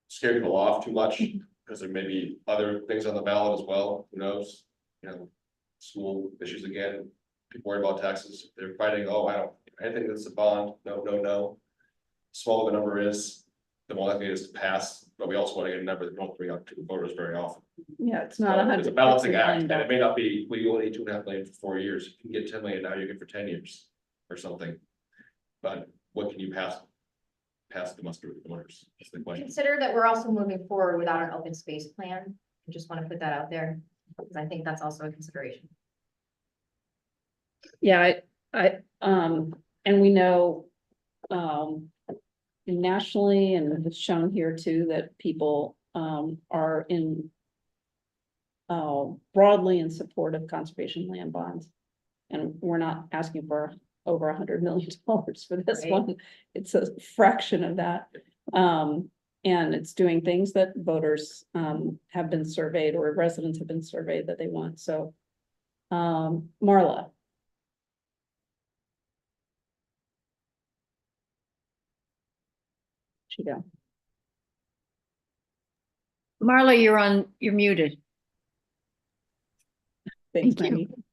scare people off too much, because there may be other things on the ballot as well, who knows? School issues again, people worry about taxes, they're fighting, oh, I don't, anything that's a bond, no. Smaller the number is, the more likely it is to pass, but we also want to get a number that don't bring up to the voters very often. Yeah, it's not So 100. It's a balancing act, and it may not be, well, you only need 2.5 million for 4 years, you can get 10 million now, you get for 10 years or something. But what can you pass the muster with the voters, is the question. Consider that we're also moving forward without an open space plan. I just want to put that out there, because I think that's also a consideration. Yeah, and we know, nationally, and it's shown here too, that people, are broadly in support of conservation land bonds. And we're not asking for over $100 million for this Right. one. It's a fraction of that. And it's doing things that voters, have been surveyed, or residents have been surveyed that they want, so. Marla. She go. Marla, you're muted. Thanks, Thank you. Maggie.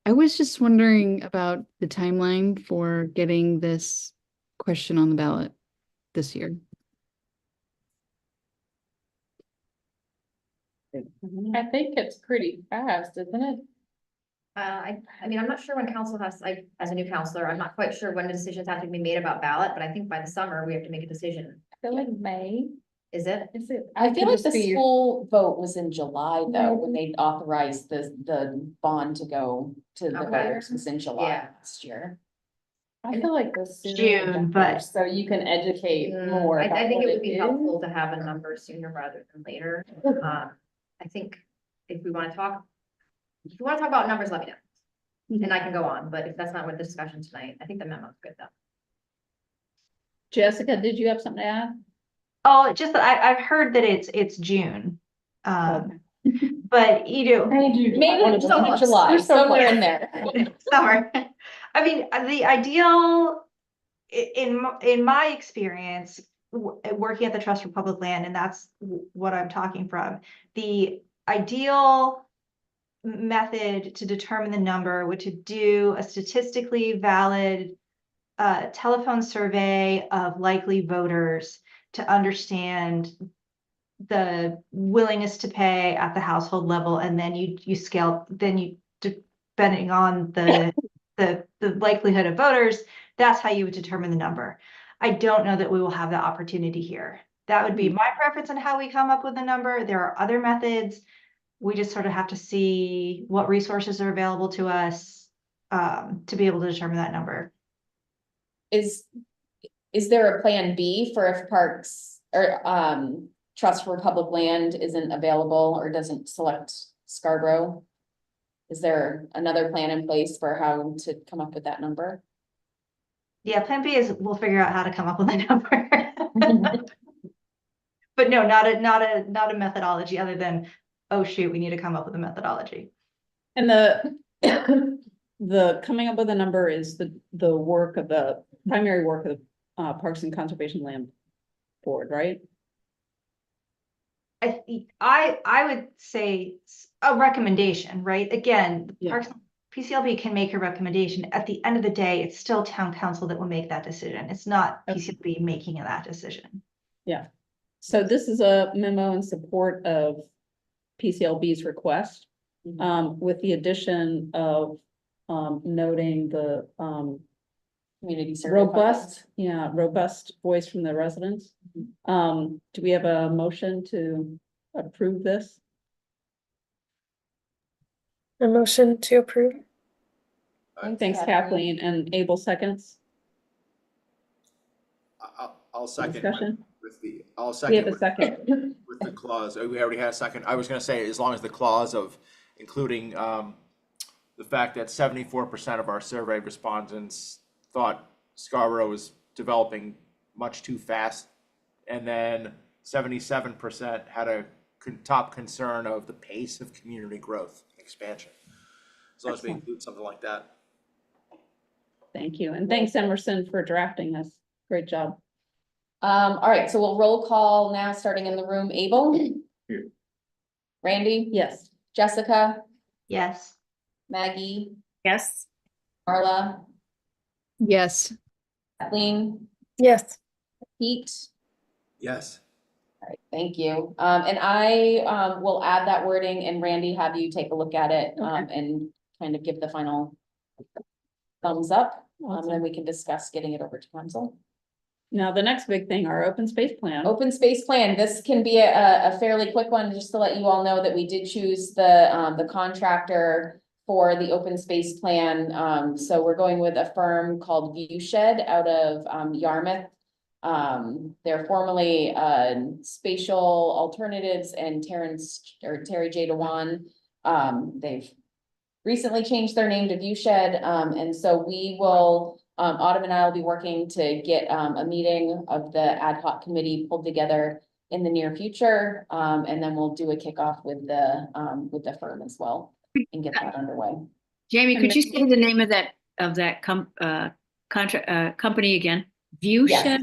I was just wondering about the timeline for getting this question on the ballot this year. I think it's pretty fast, isn't it? I mean, I'm not sure when council has, like, as a new counselor, I'm not quite sure when the decisions have to be made about ballot, but I think by the summer, we have to make a decision. I feel like May. Is it? Is it? I feel could like the just be- school vote was in July though, when they authorized the bond to go to the Okay. voters was in July Yeah. last year. I feel like the sooner the June, better, but- so you can educate more I about think it what would be is. helpful to have a number sooner rather than later. I think if we want to talk, if you want to talk about numbers, let me know. And I can go on, but if that's not what the discussion tonight, I think the memo's good though. Jessica, did you have something to add? Oh, just that I've heard that it's June. But Maybe It's it's almost- July, You're so somewhere close. in there. summer. I mean, the ideal, in my experience, working at the Trust for Public Land, and that's what I'm talking from, the ideal method to determine the number would to do a statistically valid telephone survey of likely voters to understand the willingness to pay at the household level, and then you scale, then you, depending on the likelihood of voters, that's how you would determine the number. I don't know that we will have that opportunity here. That would be my preference on how we come up with a number. There are other methods. We just sort of have to see what resources are available to us to be able to determine that number. Is there a plan B for if parks or Trust for Public Land isn't available or doesn't select Scarborough? Is there another plan in place for how to come up with that number? Yeah, plan B is we'll figure out how to come up with a number. But no, not a methodology other than, oh shoot, we need to come up with a methodology. And the coming up with a number is the work of the primary work of the Parks and Conservation Land Board, right? I would say a recommendation, right? Again, Yeah. Parks, PCLB can make a recommendation. At the end of the day, it's still town council that will make that decision. It's not Okay. PCLB making that decision. So this is a memo in support of PCLB's request, with the addition of noting the Community survey. findings. robust voice from the residents. Do we have a motion to approve this? A motion to approve? Thanks, Kathleen, and Abel seconds. I'll second Discussion? with the, I'll We have second a with second. the clause. Oh, we already had a second. I was gonna say, as long as the clause of including the fact that 74% of our survey respondents thought Scarborough was developing much too fast, and then 77% had a top concern of the pace of community growth and expansion. As long as we Excellent. include something like that. Thank you, and thanks Emerson for drafting this. Great job. All right, so we'll roll call now, starting in the room. Abel? Here. Randy? Yes. Jessica? Yes. Maggie? Yes. Marla? Yes. Kathleen? Yes. Pete? Yes. All right, thank you. And I will add that wording, and Randy, have you take a look at it, and kind of give the final thumbs up. And then we can discuss getting it over to council. Now, the next big thing, our open space plan. Open space plan, this can be a fairly quick one, just to let you all know that we did choose the contractor for the open space plan. So we're going with a firm called Viewshed out of Yarmouth. They're formerly Spatial Alternatives and Terry J. Dewan. They've recently changed their name to Viewshed, and so we will, Autumn and I will be working to get a meeting of the ad hoc committee pulled together in the near future, and then we'll do a kickoff with the firm as well and get that underway. Jamie, could you say the name of that company again? View Yes. Shed,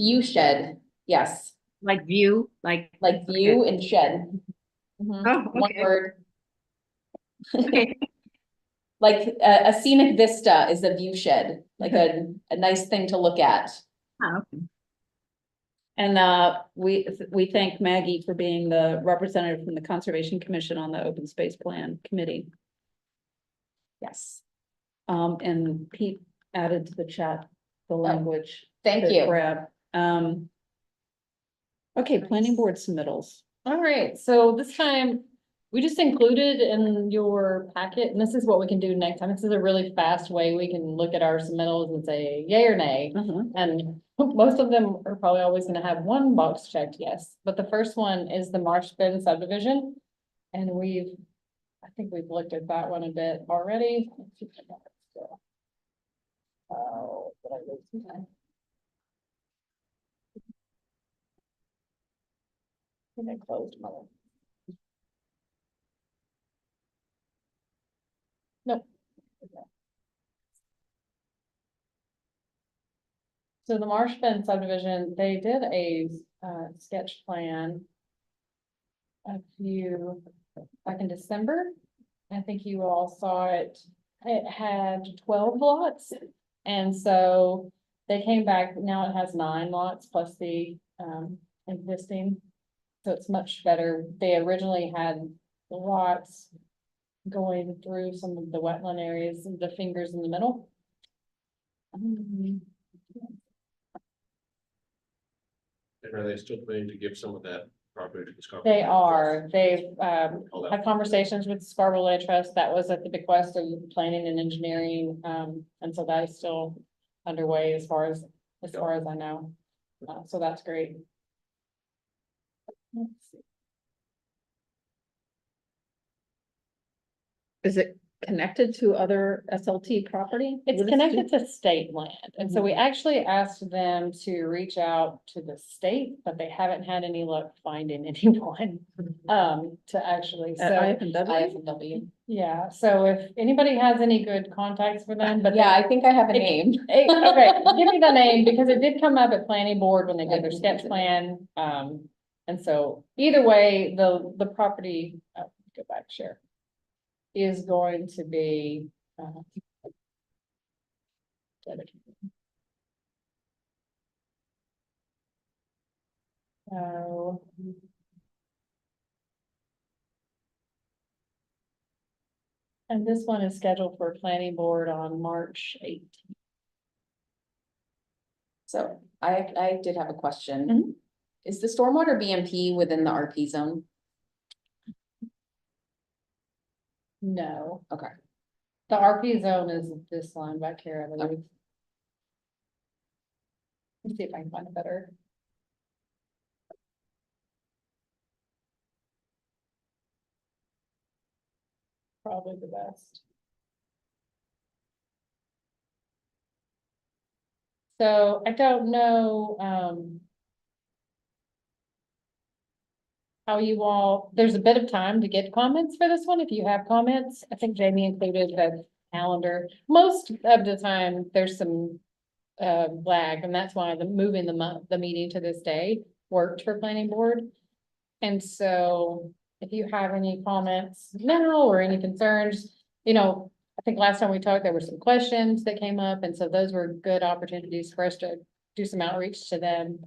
Viewshed, yes, like view, like, like view and shed. Mhm. oh, One okay. word. Okay. Like a scenic vista is a view shed, like a nice thing to look at. Oh, okay. And we thank Maggie for being the representative from the Conservation Commission on the Open Space Plan Committee. Yes, And Pete added to the chat the language. thank to you. grab. Okay, planning board submittals. All right, so this time, we just included in your packet, and this is what we can do next time. This is a really fast way we can look at our submittals and say yay or nay. And most of them are probably always gonna have one box checked yes, but the first one is the Marsh Bend subdivision. And I think we've looked at that one a bit already. Let's see if I got it still. Oh, did I lose some time? I think I closed my. Nope. So the Marsh Bend subdivision, they did a sketch plan back in December. I think you all saw it. It had 12 lots. And so they came back, now it has 9 lots plus the existing. So it's much better. They originally had the lots going through some of the wetland areas, the fingers in the middle. And are they still planning to give some of that property to the Scarborough? They are, they've All that- had conversations with Scarborough Land Trust. That was at the bequest of planning and engineering. And so that is still underway as far as I know. So that's great. Let's see. Is it connected to other SLT property? It's What is connected it? to state land, and so we actually asked them to reach out to the state, but they haven't had any luck finding anyone. To actually, At so, IFNW? yeah, so if anybody has any good contacts for them, but. Yeah, I think I have a It- name. Okay, give me the name, because it did come up at planning board when they did their sketch plan, and so either way, the property, go back, share. Is going to be, so. And this one is scheduled for planning board on March 18th. So I did have a question. Mhm. Is the stormwater BMP within the RP zone? No. Okay. The RP zone is this line back here, I believe. Let's see if I can find it better. Probably the best. So I don't know, how you all, there's a bit of time to get comments for this one, if you have comments. I think Jamie included the calendar. Most of the time, there's some lag, and that's why moving the meeting to this day worked for planning board. And so if you have any comments now or any concerns, I think last time we talked, there were some questions that came up, and so those were good opportunities for us to do some outreach to them.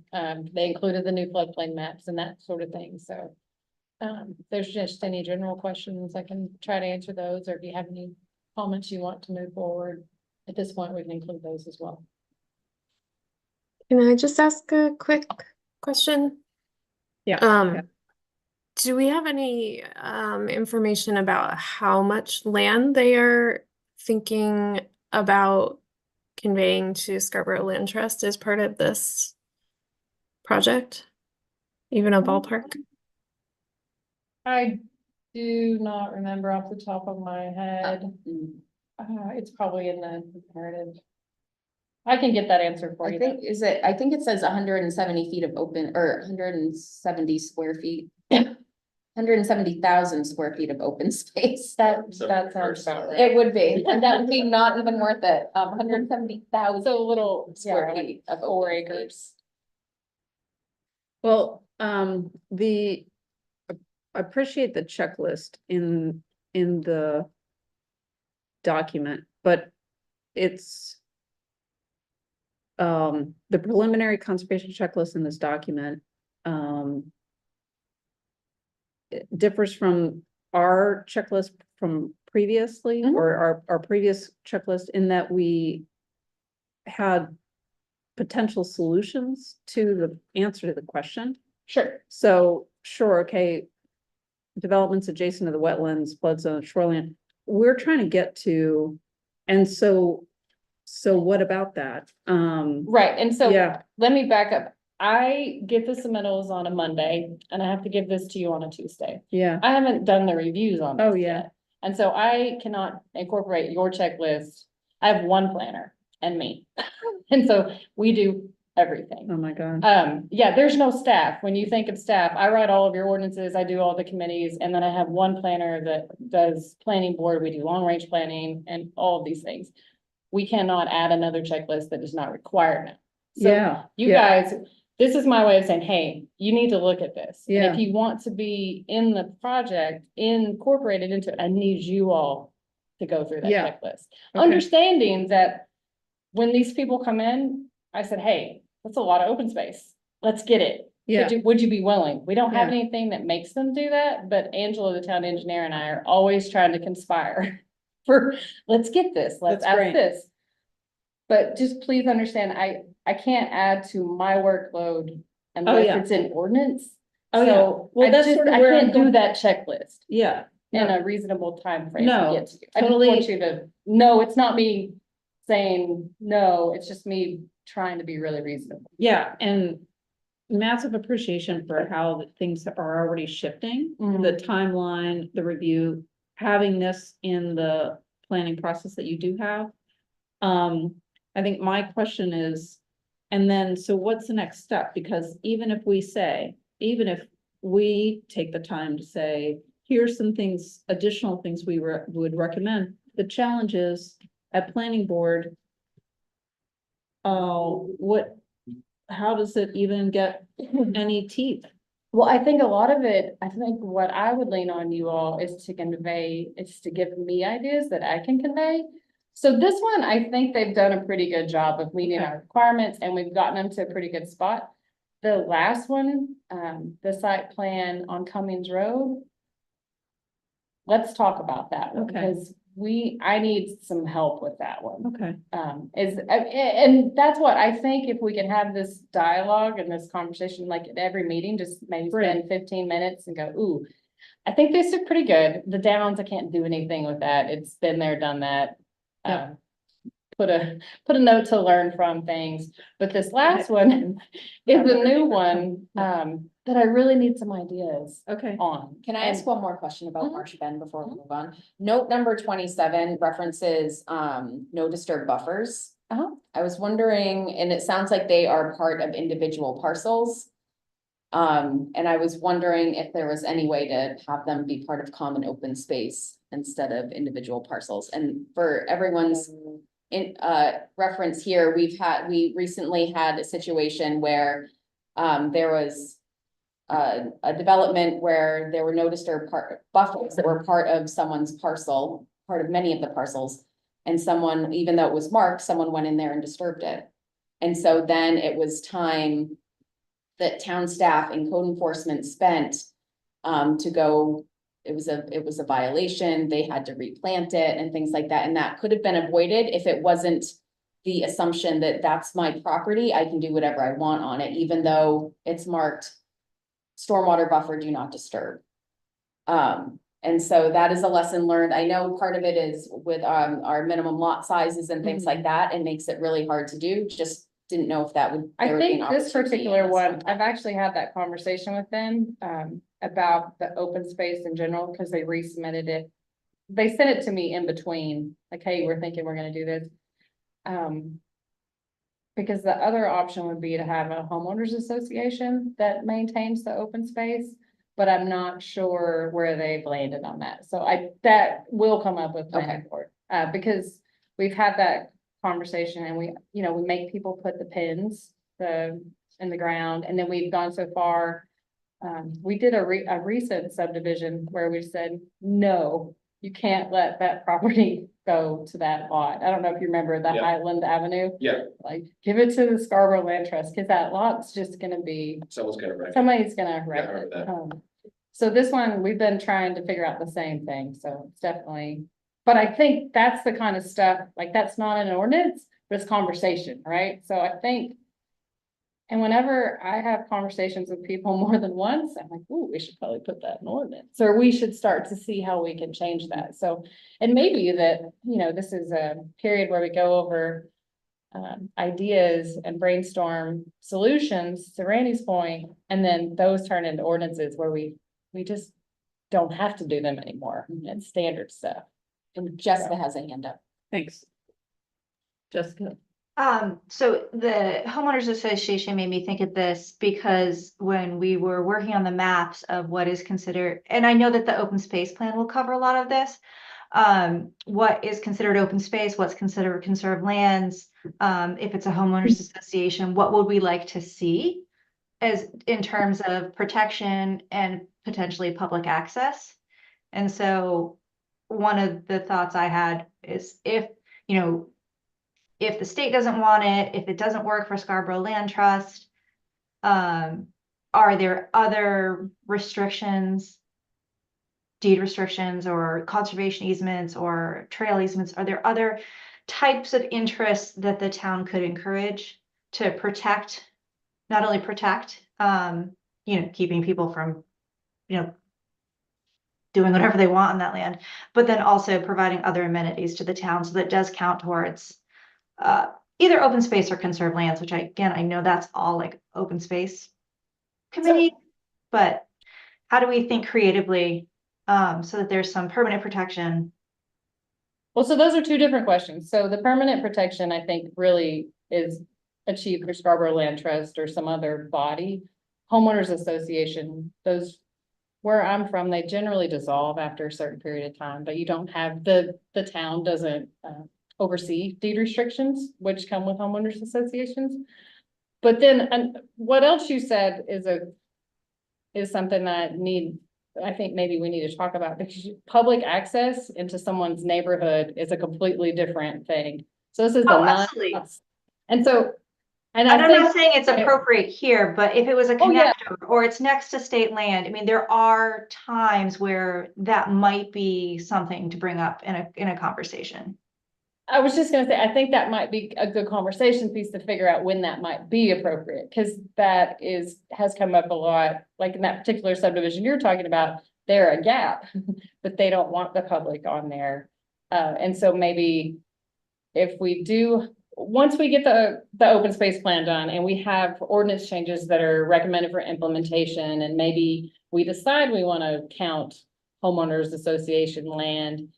They included the new floodplain maps and that sort of thing, so. If there's just any general questions, I can try to answer those, or if you have any comments you want to move forward, at this point, we can include those as well. Can I just ask a quick question? Yeah. Um, do we have any information about how much land they are thinking about conveying to Scarborough Land Trust as part of this project? Even a ballpark? I do not remember off the top of my head. It's probably in the narrative. I can get that answer for I you. think, I think it says 170 feet of open, or 170 square feet. 170,000 square feet of open space. That sounds about right. It would be, and that would be not even worth it. 170,000 So a little, square yeah, feet of 4 open acres. space. Well, I appreciate the checklist in the document, but it's the preliminary conservation checklist in this document, it differs from our checklist from previously, Mhm. or our previous checklist, in that we had potential solutions to the answer to the question. Sure. So, sure, okay, developments adjacent to the wetlands, flood zone, shoreline, we're trying to get to, and so what about that? Right, and so Yeah, let me back up. I get the submittals on a Monday and I have to give this to you on a Tuesday. yeah, I haven't done the reviews on Oh, this yeah. yet. And so I cannot incorporate your checklist. I have one planner and me. And so we do everything. oh my God, Yeah, there's no staff. When you think of staff, I write all of your ordinances, I do all the committees, and then I have one planner that does planning board, we do long range planning and all of these things. We cannot add another checklist that does not require it. So yeah, you yeah. guys, this is my way of saying, hey, you need to look at this. And Yeah. if you want to be in the project, incorporated into it, I need you all to go through that Yeah. checklist. Okay. Understanding that when these people come in, I said, hey, that's a lot of open space. Let's get it. Yeah, Would you be willing? We don't have Yeah. anything that makes them do that, but Angela, the town engineer, and I are always trying to conspire for, let's get this, let's That's ask great. this. But just please understand, I can't add to my workload unless yeah. it's in ordinance. Oh, yeah. So Well, I that's just, sort of I where I'm can't do going. that checklist Yeah, in no, a reasonable timeframe No, to get to. I just totally. want you to know, it's not me saying no, it's just me trying to be really reasonable. yeah, and massive appreciation for how things are already shifting, the timeline, the review, having this in the planning process that you do have. I think my question is, and then, so what's the next step? Because even if we take the time to say, here's some things, additional things we would recommend, the challenge is at planning board. How does it even get any teeth? Well, I think a lot of it, I think what I would lean on you all is to convey, is to give me ideas that I can convey. So this one, I think they've done a pretty good job of meeting our requirements and we've gotten them to a pretty good spot. The last one, the site plan on Cummings Road. Let's talk about that one, Okay. because I need some help with that one. Okay, And that's what I think, if we can have this dialogue and this conversation, like at every meeting, just maybe spend 15 minutes and go, ooh, I think this is pretty good. The downs, I can't do anything with that. It's been there, done that. Yep. Put a note to learn from things, but this last one is a new one, that I really need some ideas okay. on. Can I ask one more question about Mhm. Marsh Bend before we move on? Note number 27 references, no disturb buffers. Uh-huh. I was wondering, and it sounds like they are part of individual parcels. And I was wondering if there was any way to have them be part of common open space instead of individual parcels. And for everyone's reference here, we recently had a situation where there was a development where there were no disturb buffers that were part of someone's parcel, part of many of the parcels. And someone, even though it was marked, someone went in there and disturbed it. And so then it was time that town staff and code enforcement spent to go, it was a violation, they had to replant it and things like that, and that could have been avoided if it wasn't the assumption that that's my property, I can do whatever I want on it, even though it's marked stormwater buffer, do not disturb. And so that is a lesson learned. I know part of it is with our minimum lot sizes and things like that, and makes it really hard to do, just didn't know if that would. I there would be think an this opportunity in particular this one, context. I've actually had that conversation with them, about the open space in general, because they resubmitted it. They sent it to me in between, like, hey, we're thinking we're gonna do this. Because the other option would be to have a homeowners association that maintains the open space, but I'm not sure where they've landed on that. So that will come up with planning board, because we've had that conversation and we make people put the pins in the ground, and then we've gone so far. We did a recent subdivision where we said, no, you can't let that property go to that lot. I don't know if you remember the Yeah. Highland Avenue, Yeah, like, give it to the Scarborough Land Trust, cause that lot's just gonna be, someone's gonna wreck it. somebody's gonna wreck Yeah, I it. remember that. So this one, we've been trying to figure out the same thing, so it's definitely, but I think that's the kind of stuff, like, that's not an ordinance, but it's conversation, right? So I think. And whenever I have conversations with people more than once, I'm like, ooh, we should probably put that in ordinance, or we should start to see how we can change that. So, and maybe that, this is a period where we go over ideas and brainstorm solutions, to Randy's point, and then those turn into ordinances where we just don't have to do them anymore. It's standard stuff. And Jessica has a hand up. Thanks. Jessica. So the homeowners association made me think of this because when we were working on the maps of what is considered, and I know that the open space plan will cover a lot of this. What is considered open space, what's considered conserved lands, if it's a homeowners association, what would we like to see as in terms of protection and potentially public access? And so one of the thoughts I had is if the state doesn't want it, if it doesn't work for Scarborough Land Trust, are there other restrictions, deed restrictions or conservation easements or trail easements? Are there other types of interests that the town could encourage to protect, not only protect, keeping people from, doing whatever they want on that land, but then also providing other amenities to the town so that does count towards either open space or conserved lands, which I know that's all like open space committee, but how do we think creatively so that there's some permanent protection? Well, so those are two different questions. So the permanent protection, I think, really is achieved through Scarborough Land Trust or some other body. Homeowners Association, those where I'm from, they generally dissolve after a certain period of time, but you don't have the town doesn't oversee deed restrictions, which come with homeowners associations. But then, and what else you said is something that I think maybe we need to talk about, because public access into someone's neighborhood is a completely different thing. So this is Absolutely. And so, and I'm I think, not saying it's appropriate here, but if it was a Oh, yeah. connector or it's next to state land, I mean, there are times where that might be something to bring up in a conversation. I was just gonna say, I think that might be a good conversation piece to figure out when that might be appropriate, because that has come up a lot, like in that particular subdivision you're talking about, they're a gap, but they don't want the public on there. And so maybe if we do, once we get the open space plan done and we have ordinance changes that are recommended for implementation, and maybe we decide we want to count homeowners association land,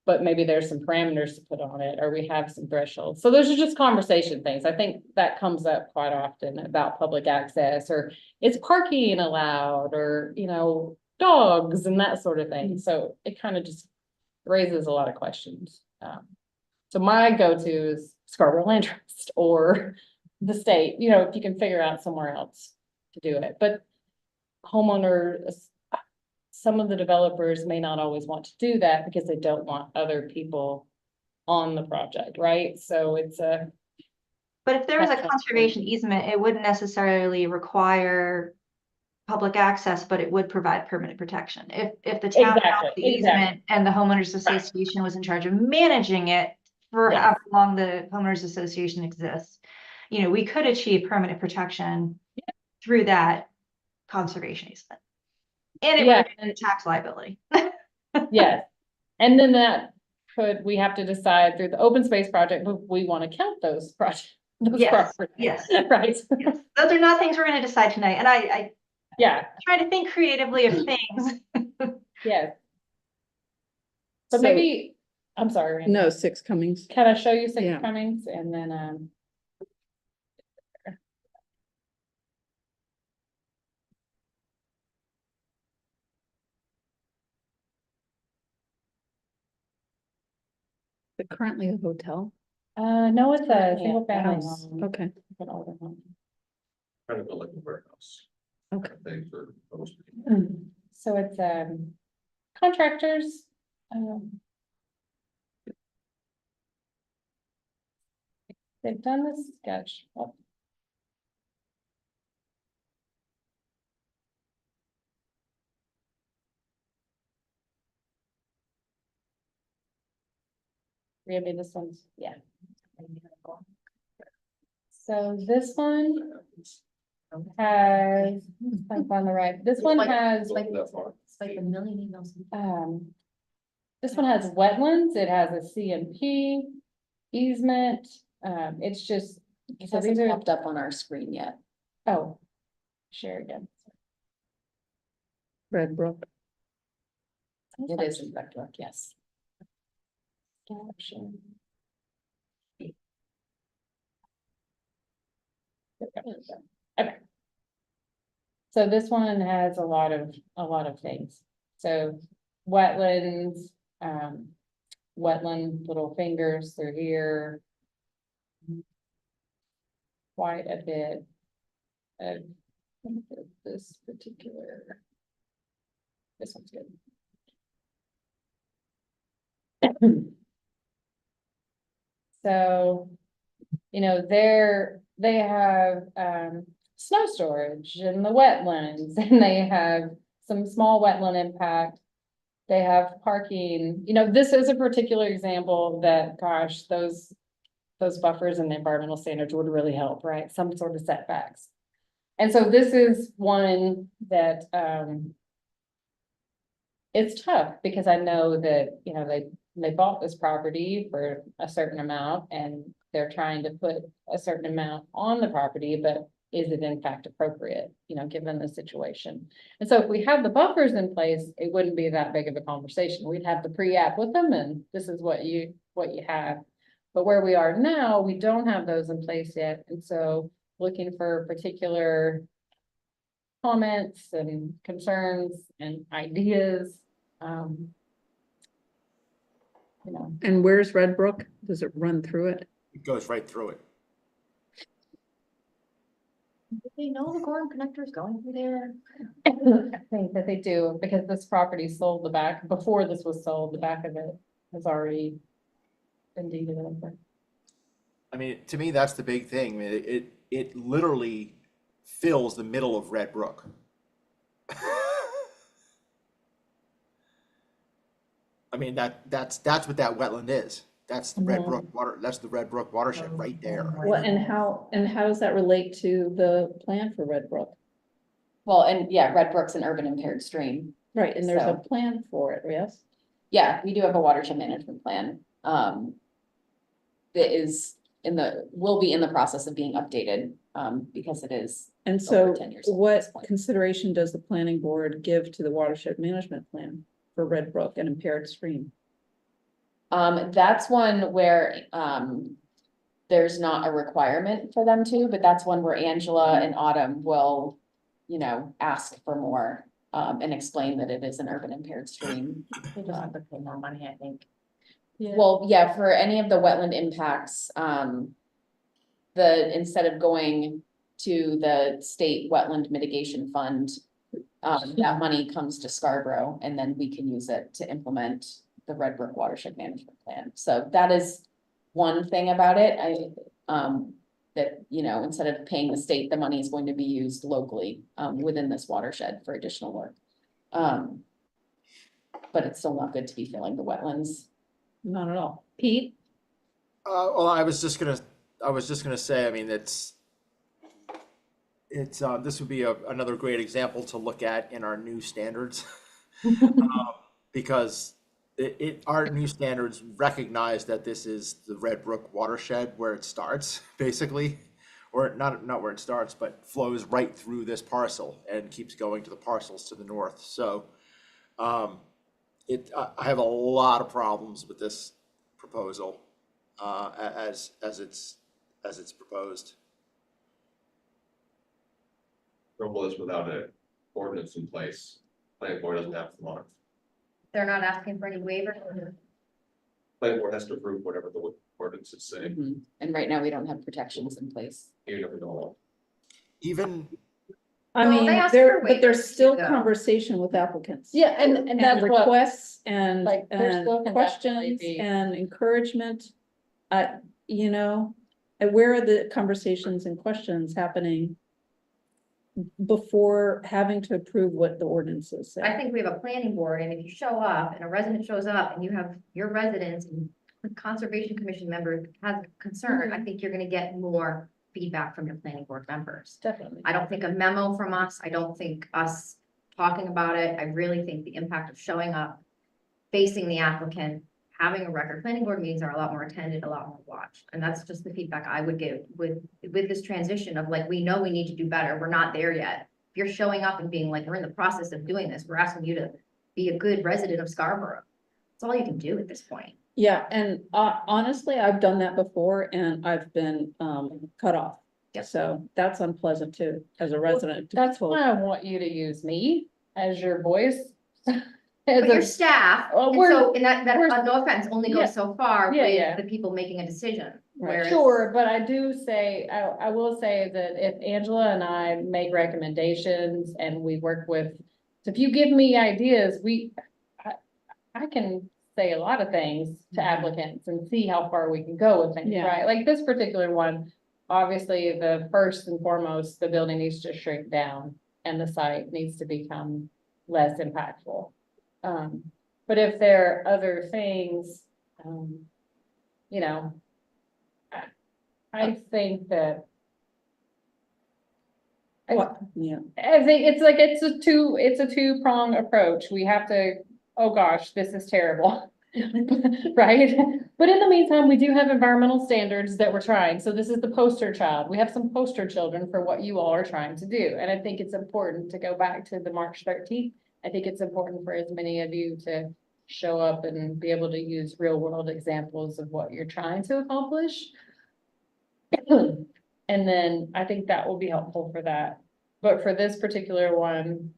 but maybe there's some parameters to put on it, or we have some thresholds. So those are just conversation things. I think that comes up quite often about public access, or is parking allowed, or, dogs and that sort of thing. So it kind of just raises a lot of questions. So my go-to is Scarborough Land Trust or the state, if you can figure out somewhere else to do it. But some of the developers may not always want to do that because they don't want other people on the project, right? So it's But if there was a That's conservation fascinating. easement, it wouldn't necessarily require public access, but it would provide permanent protection. If the town had Exactly, the easement and the homeowners association was in charge of managing it for Yes. however long the homeowners association exists, we could achieve permanent protection through that conservation easement. And it Yeah, would be a tax liability. yes. And then we have to decide through the open space project, if we want to count those projects. Yes, yes. Right, Yes. Those are not things we're going to decide tonight. And I yeah, try to think creatively of things. yes. But So- maybe, I'm sorry, Randy. No, 6 Cummings. Can I show you Six Yeah. Cummings and then, Currently a hotel. no, it's a Currently a single family house. home. Okay. An older home. Trying to build like a warehouse. Okay. Thing for most people. So it's, contractors, They've done this sketch. Oh, maybe this one's, yeah. So this one has, like on the right, this one has, Like that far. It's like a million emails. this one has wetlands, it has a CMP easement, it's just. It So these hasn't are, popped up on our screen yet. oh, share again. Red Brook. It is in Red Brook, yes. Caption. Okay. So this one has a lot of things. So wetlands, wetland little fingers through here. Quite a bit of this particular. This one's good. So, you know, they have, snow storage in the wetlands and they have some small wetland impact. They have parking, you know, this is a particular example that, gosh, those buffers and the environmental standards would really help, right? Some sort of setbacks. And so this is one that, it's tough because I know that, you know, they bought this property for a certain amount and they're trying to put a certain amount on the property, but is it in fact appropriate, you know, given the situation? And so if we have the buffers in place, it wouldn't be that big of a conversation. We'd have the pre-app with them and this is what you have. But where we are now, we don't have those in place yet. And so looking for particular comments and concerns and ideas. You know, And where's Red Brook? Does it run through it? It goes right through it. Do they know the Gorham connector is going through there? I think that they do, because this property sold the back, before this was sold, the back of it has already been deeded over. I mean, to me, that's the big thing. I mean, it literally fills the middle of Red Brook. I mean, that's what that wetland is. That's the Red Brook water, that's the Red Brook watershed right there. What, and how does that relate to the plan for Red Brook? Well, and yeah, Red Brook's an urban impaired stream. Right, and there's a So- plan for it, yes? Yeah, we do have a watershed management plan. That is will be in the process of being updated, because it is. And Over so 10 years old at what this point. consideration does the planning board give to the watershed management plan for Red Brook and impaired stream? That's one where, there's not a requirement for them to, but that's one where Angela and Autumn will, you know, ask for more, and explain that it is an urban impaired stream. They just have to pay more money, I think. Well, yeah, for any of the wetland impacts, instead of going to the state wetland mitigation fund, that money comes to Scarborough and then we can use it to implement the Red Brook watershed management plan. So that is one thing about it. That, you know, instead of paying the state, the money is going to be used locally, within this watershed for additional work. But it's still not good to be filling the wetlands. Not at all. Pete? Well, I was just gonna say, I mean, it's, this would be another great example to look at in our new standards. Because our new standards recognize that this is the Red Brook watershed where it starts, basically. Or not where it starts, but flows right through this parcel and keeps going to the parcels to the north. So, I have a lot of problems with this proposal, as it's proposed. Trouble is without an ordinance in place, planning board doesn't have the money. They're not asking for any waiver. Planning board has to approve whatever the ordinances say, And right now we don't have protections in place. even if we don't. Even, I Well, mean, they asked there, for but there's waivers, still though. conversation with applicants. Yeah, and And that's what, requests and, like, there still and can definitely questions be- and encouragement. You know, And where are the conversations and questions happening before having to approve what the ordinances say? I think we have a planning board, and if you show up and a resident shows up and you have your residents and the conservation commission member has a concern, I think you're gonna get more feedback from your planning board members. Definitely. I don't think a memo from us, I don't think us talking about it, I really think the impact of showing up, facing the applicant, having a record, planning board meetings are a lot more attended, a lot more watched. And that's just the feedback I would give with this transition of like, we know we need to do better, we're not there yet. If you're showing up and being like, we're in the process of doing this, we're asking you to be a good resident of Scarborough. That's all you can do at this point. Yeah, and honestly, I've done that before and I've been cut off. Yep. So that's unpleasant too, as a resident. to be That's told. why I want you to use me as your voice. But your staff, Well, and we're- so, and that, we're- no offense, only Yeah. goes so far Yeah. with the people making a decision. Right. Whereas- Sure, but I do say, I will say that if Angela and I make recommendations and we work with, so if you give me ideas, I can say a lot of things to applicants and see how far we can go with things, Yeah. right? Like this particular one, obviously, the first and foremost, the building needs to shrink down and the site needs to become less impactful. But if there are other things, you know, I think that Yeah, I think it's like, it's a two-prong approach. We have to, oh gosh, this is terrible. Right? But in the meantime, we do have environmental standards that we're trying. So this is the poster child. We have some poster children for what you all are trying to do. And I think it's important to go back to the March 13th. I think it's important for as many of you to show up and be able to use real world examples of what you're trying to accomplish. And then I think that will be helpful for that. But for this particular one,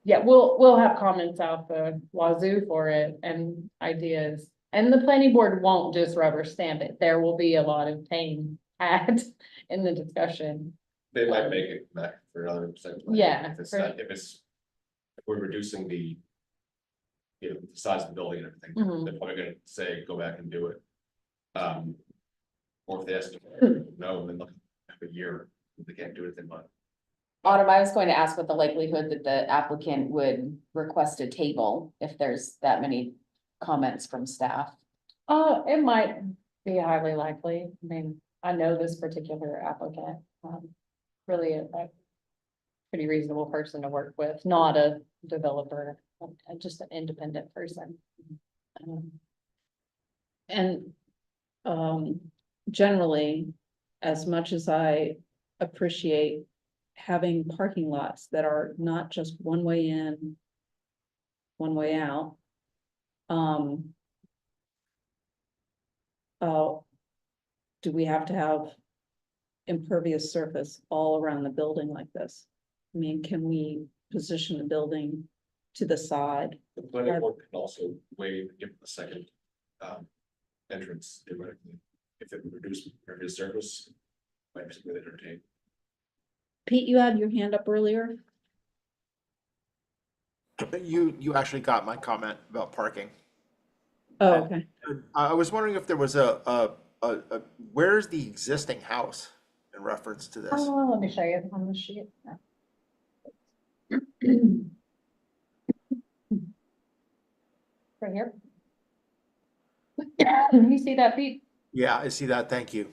yeah, we'll have comments out the wazoo for it and ideas. And the planning board won't just rubber stamp it. There will be a lot of pain had in the discussion. They might make it back for another site plan. Yeah, If it's for- not, if we're reducing the. You know, the size of the building and everything, Mhm. they're probably gonna say, go back and do it. Or if they ask, no, then look, have a year, if they can't do it, then what? Autumn, I was going to ask what the likelihood that the applicant would request a table if there's that many comments from staff. It might be highly likely. I mean, I know this particular applicant, really a pretty reasonable person to work with, not a developer, just an independent person. and generally, as much as I appreciate having parking lots that are not just one way in, one way out. Do we have to have impervious surface all around the building like this? I mean, can we position the building to the side? The planning board can also waive, give the second. Entrance theoretically, if it would reduce impervious surface. Might be something to entertain. Pete, you had your hand up earlier? You actually got my comment about parking. Oh, okay. I was wondering if there was where's the existing house in reference to this? Oh, let me show you on the sheet. Right here. You see that, Pete? Yeah, I see that, thank you.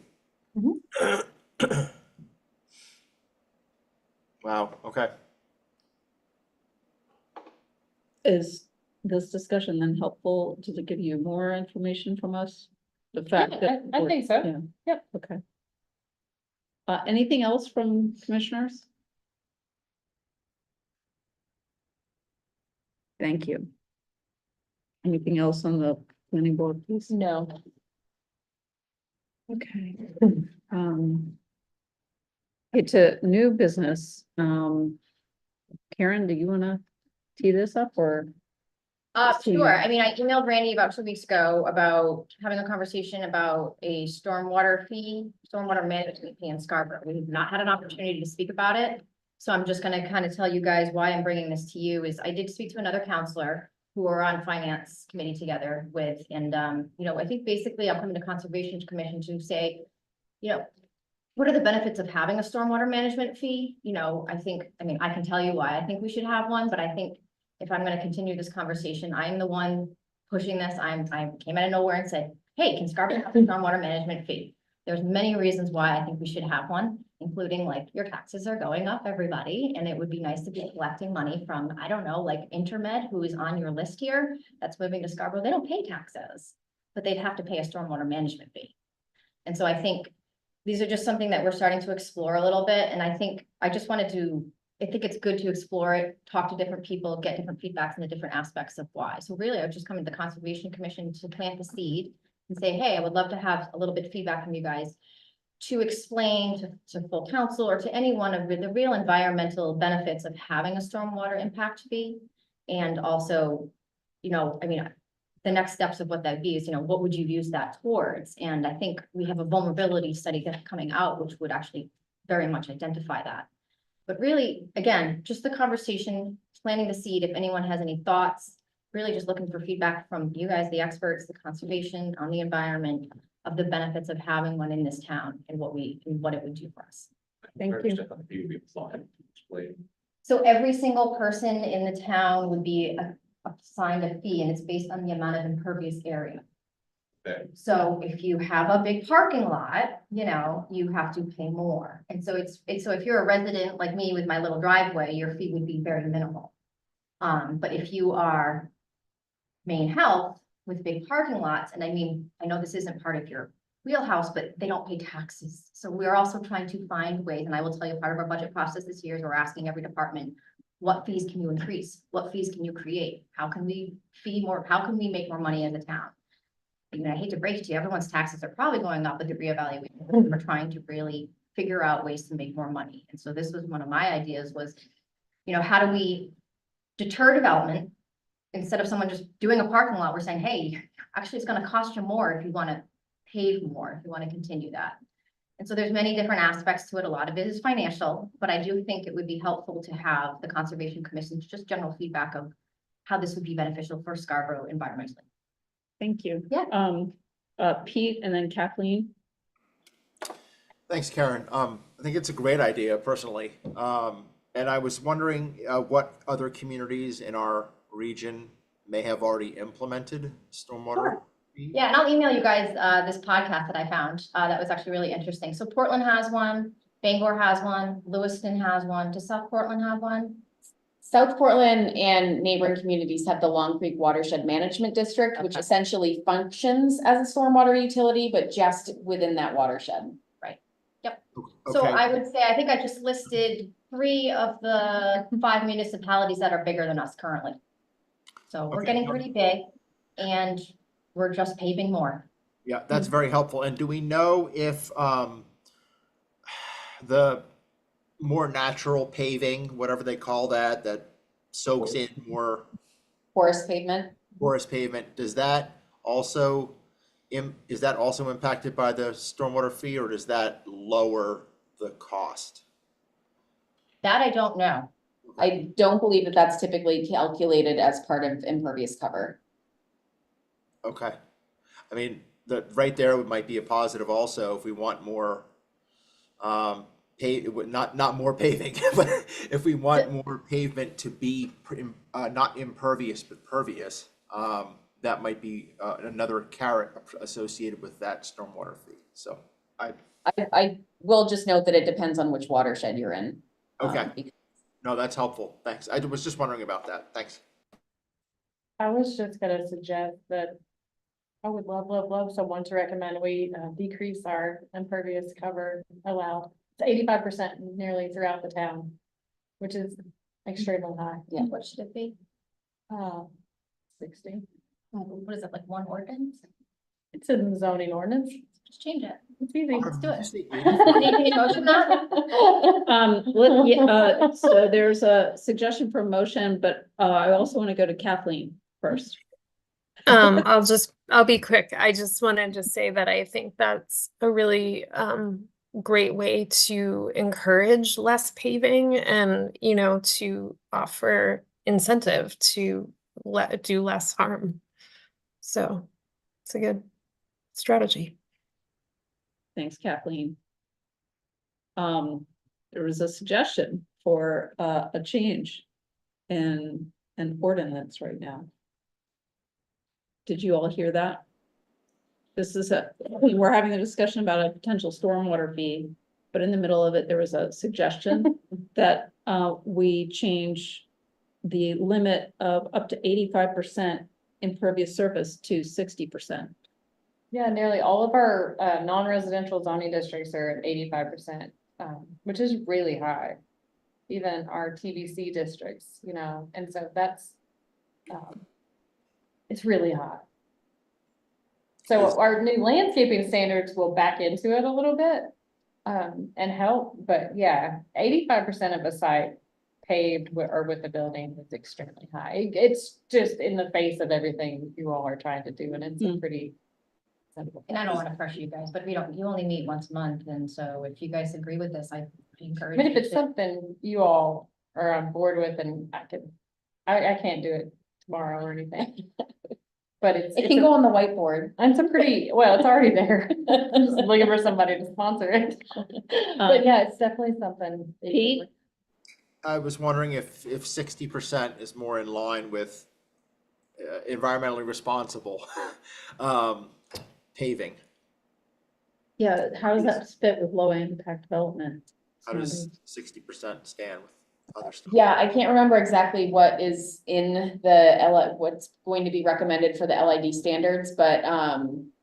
Wow, okay. Is this discussion then helpful? Does it give you more information from us? The fact Yeah, that. I we're- think so. yeah, Yep. Okay. Anything else from commissioners? Thank you. Anything else on the planning board, please? No. Okay. Okay, to new business, Karen, do you wanna tee this up or? Sure. I mean, I emailed Randy about 2 weeks ago about having a conversation about a stormwater management fee in Scarborough. We've not had an opportunity to speak about it. So I'm just gonna kind of tell you guys why I'm bringing this to you is I did speak to another counselor who are on finance committee together with, and, you know, I think basically I'm coming to Conservation Commission to say, you know, what are the benefits of having a stormwater management fee? You know, I mean, I can tell you why I think we should have one, but I think if I'm gonna continue this conversation, I'm the one pushing this. I came out of nowhere and said, hey, can Scarborough have a stormwater management fee? There's many reasons why I think we should have one, including like your taxes are going up, everybody, and it would be nice to be collecting money from, I don't know, like Intermed, who is on your list here, that's moving to Scarborough. They don't pay taxes, but they'd have to pay a stormwater management fee. And so I think these are just something that we're starting to explore a little bit, and I think I think it's good to explore it, talk to different people, get different feedbacks in the different aspects of why. So really, I was just coming to the Conservation Commission to plant the seed and say, hey, I would love to have a little bit of feedback from you guys to explain to full council or to anyone of the real environmental benefits of having a stormwater impact fee. And also, you know, I mean, the next steps of what that be is, you know, what would you use that towards? And I think we have a vulnerability study that's coming out, which would actually very much identify that. But really, again, just the conversation, planting the seed, if anyone has any thoughts, really just looking for feedback from you guys, the experts, the conservation on the environment of the benefits of having one in this town and what it would do for us. Thank you. So every single person in the town would be assigned a fee, and it's based on the amount of impervious area. Okay. So if you have a big parking lot, you know, you have to pay more. And so so if you're a resident like me with my little driveway, your fee would be very minimal. But if you are Maine Health with big parking lots, and I mean, I know this isn't part of your wheelhouse, but they don't pay taxes. So we're also trying to find ways, and I will tell you, part of our budget process this year is we're asking every department, what fees can you increase? What fees can you create? How can we fee more? How can we make more money as a town? I mean, I hate to break it to you, everyone's taxes are probably going up with the reevaluation. We're trying to really figure out ways to make more money. And so this was one of my ideas was, you know, how do we deter development? Instead of someone just doing a parking lot, we're saying, hey, actually, it's gonna cost you more if you wanna pave more, if you wanna continue that. And so there's many different aspects to it. A lot of it is financial, but I do think it would be helpful to have the Conservation Commission's just general feedback of how this would be beneficial for Scarborough environmentally. Thank you. Yeah. Pete and then Kathleen. Thanks, Karen. I think it's a great idea personally. And I was wondering what other communities in our region may have already implemented stormwater. Sure. Yeah, and I'll email you guys this podcast that I found that was actually really interesting. So Portland has one, Bangor has one, Lewiston has one. Does South Portland have one? South Portland and neighboring communities have the Long Creek Watershed Management District, which Okay. essentially functions as a stormwater utility, but just within that watershed. So Okay. I would say, I think I just listed 3 of the 5 municipalities that are bigger than us currently. So we're Okay. getting pretty big and we're just paving more. Yeah, that's very helpful. And do we know if the more natural paving, whatever they call that, that soaks in more Porous pavement. porous pavement, does that also is that also impacted by the stormwater fee, or does that lower the cost? That I don't know. I don't believe that that's typically calculated as part of impervious cover. Okay. I mean, right there might be a positive also if we want more not more paving, but if we want more pavement to be not impervious but pervious, that might be another carrot associated with that stormwater fee. So I will just note that it depends on which watershed you're in. Okay. No, that's helpful. Thanks. I was just wondering about that. Thanks. I was just gonna suggest that I would love someone to recommend we decrease our impervious cover allowed to 85% nearly throughout the town, which is extremely high. Yeah. What should it be? 60. What is it, like one ordinance? It's in the zoning ordinance. Just change it. It's easy. Let's do it. Say Any motion that? So there's a suggestion for motion, but I also want to go to Kathleen first. I'll be quick. I just wanted to say that I think that's a really great way to encourage less paving and, you know, to offer incentive to do less harm. So it's a good strategy. Thanks, Kathleen. There was a suggestion for a change in an ordinance right now. Did you all hear that? This is we're having a discussion about a potential stormwater fee, but in the middle of it, there was a suggestion that we change the limit of up to 85% impervious surface to 60%. Yeah, nearly all of our non-residential zoning districts are at 85%, which is really high. Even our TBC districts, you know, and so that's, it's really high. So our new landscaping standards will back into it a little bit, and help, but yeah, 85% of a site paved or with the building is extremely high. It's just in the face of everything you all are trying to do, and it's a pretty simple. And I don't want to pressure you guys, but you only meet once a month, and so if you guys agree with this, I encourage. I mean, if you it's to- something you all are on board with, and I can't do it tomorrow or anything. But It can go on the whiteboard. and some pretty, well, it's already there. I'm just looking for somebody to sponsor it. But yeah, it's definitely something. that you Pete? I was wondering if 60% is more in line with environmentally responsible paving. Yeah, how does that fit with low impact development? How does 60% stand with other stuff? Yeah, I can't remember exactly what is in the what's going to be recommended for the LID standards, but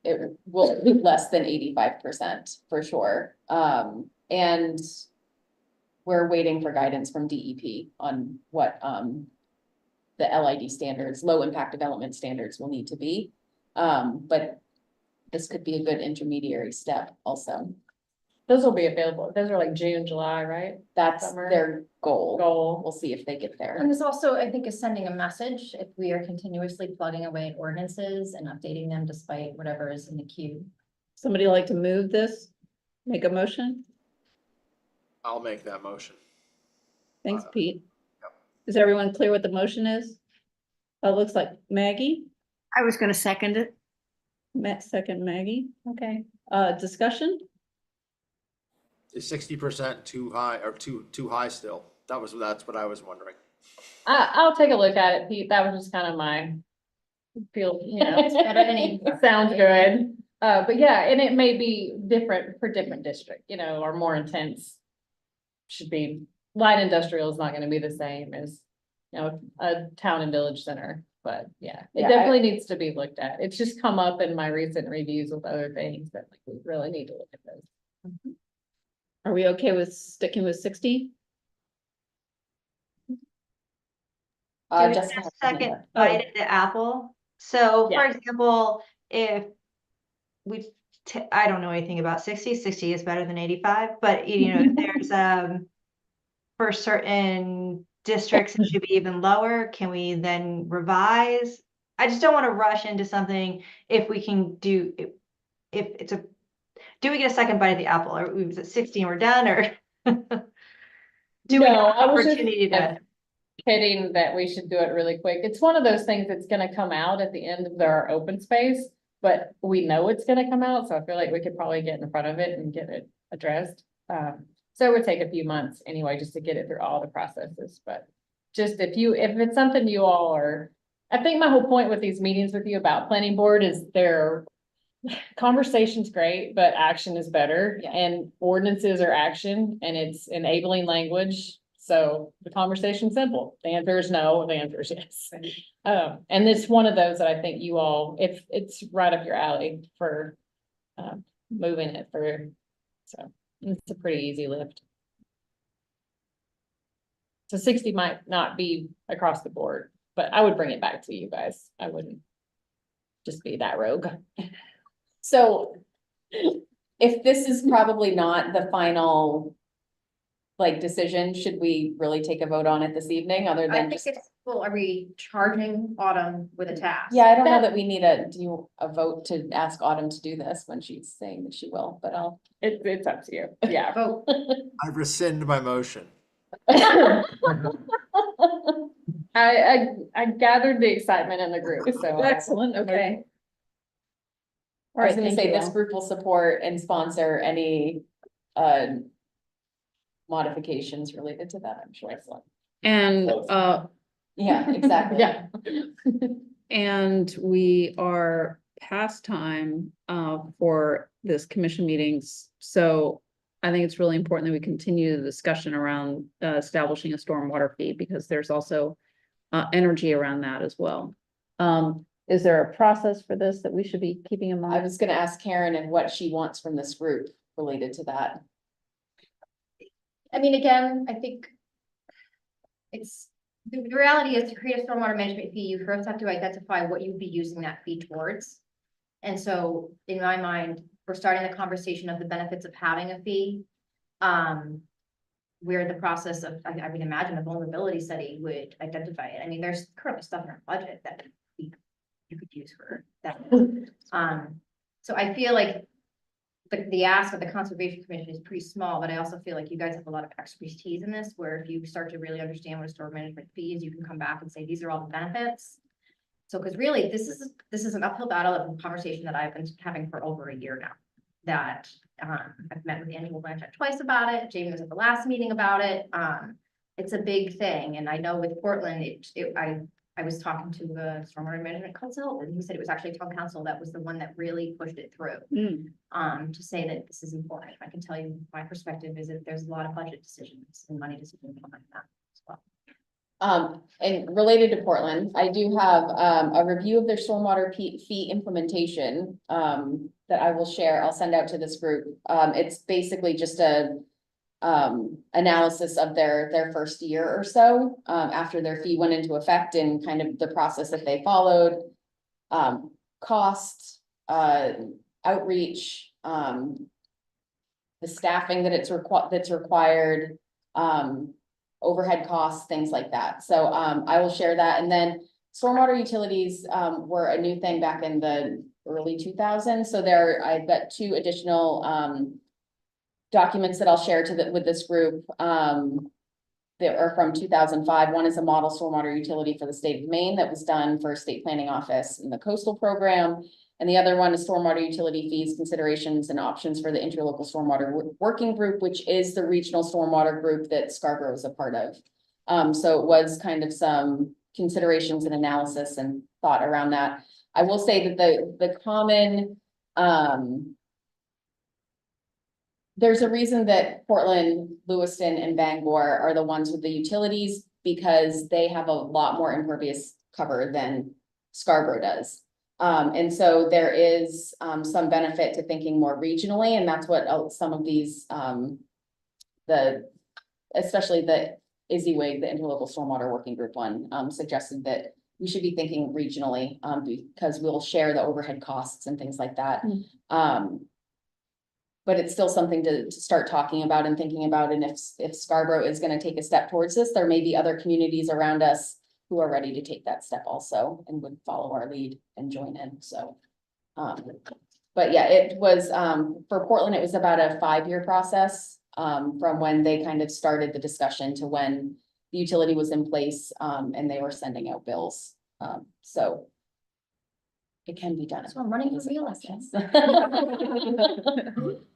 it will be less than 85% for sure. And we're waiting for guidance from DEP on what the LID standards, low impact development standards will need to be. But this could be a good intermediary step also. Those will be available. Those are like June, July, right? That's Summer. their goal. Goal. We'll see if they get there. And this also, I think, is sending a message if we are continuously plugging away at ordinances and updating them despite whatever is in the queue. Somebody like to move this? Make a motion? I'll make that motion. Thanks, Uh, Pete. yep. Is everyone clear what the motion is? It looks like Maggie, I was gonna second it. second Maggie, okay. Discussion? Is 60% too high or too high still? That's what I was wondering. I'll take a look at it, Pete. That was just kind of my feel, you know. It's better than any- Sounds good. But yeah, and it may be different for different district, you know, or more intense. Should be, light industrial is not gonna be the same as, you know, a town and village center. But yeah, it Yeah, definitely needs to be looked at. It's just come up in my recent reviews with other things that like, we really need to look at those. Are we okay with sticking with 60? Do we Just get a have second Amanda. bite at the apple? So for Yeah. example, if I don't know anything about 60 is better than 85, but you know, if there's for certain districts, it should be even lower. Can we then revise? I just don't want to rush into something if we can do, if it's do we get a second bite of the apple? Or was it 60 and we're done, or? Do we No, have I an was just opportunity to? kidding that we should do it really quick. It's one of those things that's gonna come out at the end of our open space, but we know it's gonna come out, so I feel like we could probably get in front of it and get it addressed. So it would take a few months anyway, just to get it through all the processes, but just if it's something you all are, I think my whole point with these meetings with you about planning board is conversation's great, but action is better, Yeah. and ordinances are action, and it's enabling language. So the conversation's simple. The answer is no, the answer is yes. And it's one of those that I think you all, if it's right up your alley for moving it through. So it's a pretty easy lift. So 60 might not be across the board, but I would bring it back to you guys. I wouldn't just be that rogue. So if this is probably not the final decision, should we really take a vote on it this evening other I than think just? it's, well, are we charging Autumn with a task? Yeah, I don't know that we need a vote to ask Autumn to do this when she's saying that she will, but I'll. It's up to you. Yeah. Vote. I rescind my motion. I I gathered the excitement in the group, so. Excellent, okay. All I was right, gonna thank say you this all. group will support and sponsor any modifications related to that, I'm sure. So, And, yeah, exactly. Yeah. and we are past time, for this commission meetings. So I think it's really important that we continue the discussion around, establishing a stormwater fee, because there's also, energy around that as well. Is there a process for this that we should be keeping in I mind? was gonna ask Karen and what she wants from this group related to that. I mean, again, I think it's, the reality is to create a stormwater management fee, you first have to identify what you'd be using that fee towards. And so in my mind, we're starting the conversation of the benefits of having a fee. Where the process of, I would imagine a vulnerability study would identify it. I mean, there's currently stuff in our budget that you could use for that. So I feel like the ask of the Conservation Commission is pretty small, but I also feel like you guys have a lot of expertise in this, where if you start to really understand what a storm management fee is, you can come back and say, these are all the benefits. So, because really, this is an uphill battle of a conversation that I've been having for over a year now. That I've met with Angela Blanchett twice about it. Jamie was at the last meeting about it. It's a big thing, and I know with Portland, I was talking to the stormwater management consultant, and he said it was actually town council that was the one that really pushed it through. To say that this is important. I can tell you my perspective is that there's a lot of budget decisions and money decisions behind that as well. And related to Portland, I do have a review of their stormwater fee implementation that I will share. I'll send out to this group. It's basically just a analysis of their first year or so after their fee went into effect, and kind of the process that they followed, cost, outreach, the staffing that that's required, overhead costs, things like that. So I will share that. And then stormwater utilities were a new thing back in the early 2000s. So I've got 2 additional documents that I'll share with this group that are from 2005. One is a model stormwater utility for the state of Maine that was done for state planning office in the coastal program. And the other one is stormwater utility fees, considerations and options for the interlocal stormwater working group, which is the regional stormwater group that Scarborough is a part of. So it was kind of some considerations and analysis and thought around that. I will say that the common, there's a reason that Portland, Lewiston, and Bangor are the ones with the utilities, because they have a lot more impervious cover than Scarborough does. And so there is some benefit to thinking more regionally, and that's what some of these, especially the ISIWIG, the Interlocal Stormwater Working Group one, suggested that we should be thinking regionally, because we'll share the overhead costs and things like that. But it's still something to start talking about and thinking about, and if Scarborough is gonna take a step towards this, there may be other communities around us who are ready to take that step also and would follow our lead and join in, so. But yeah, it was, for Portland, it was about a 5-year process, from when they kind of started the discussion to when the utility was in place, and they were sending out bills, so. It can be done. So I'm running for reelection. I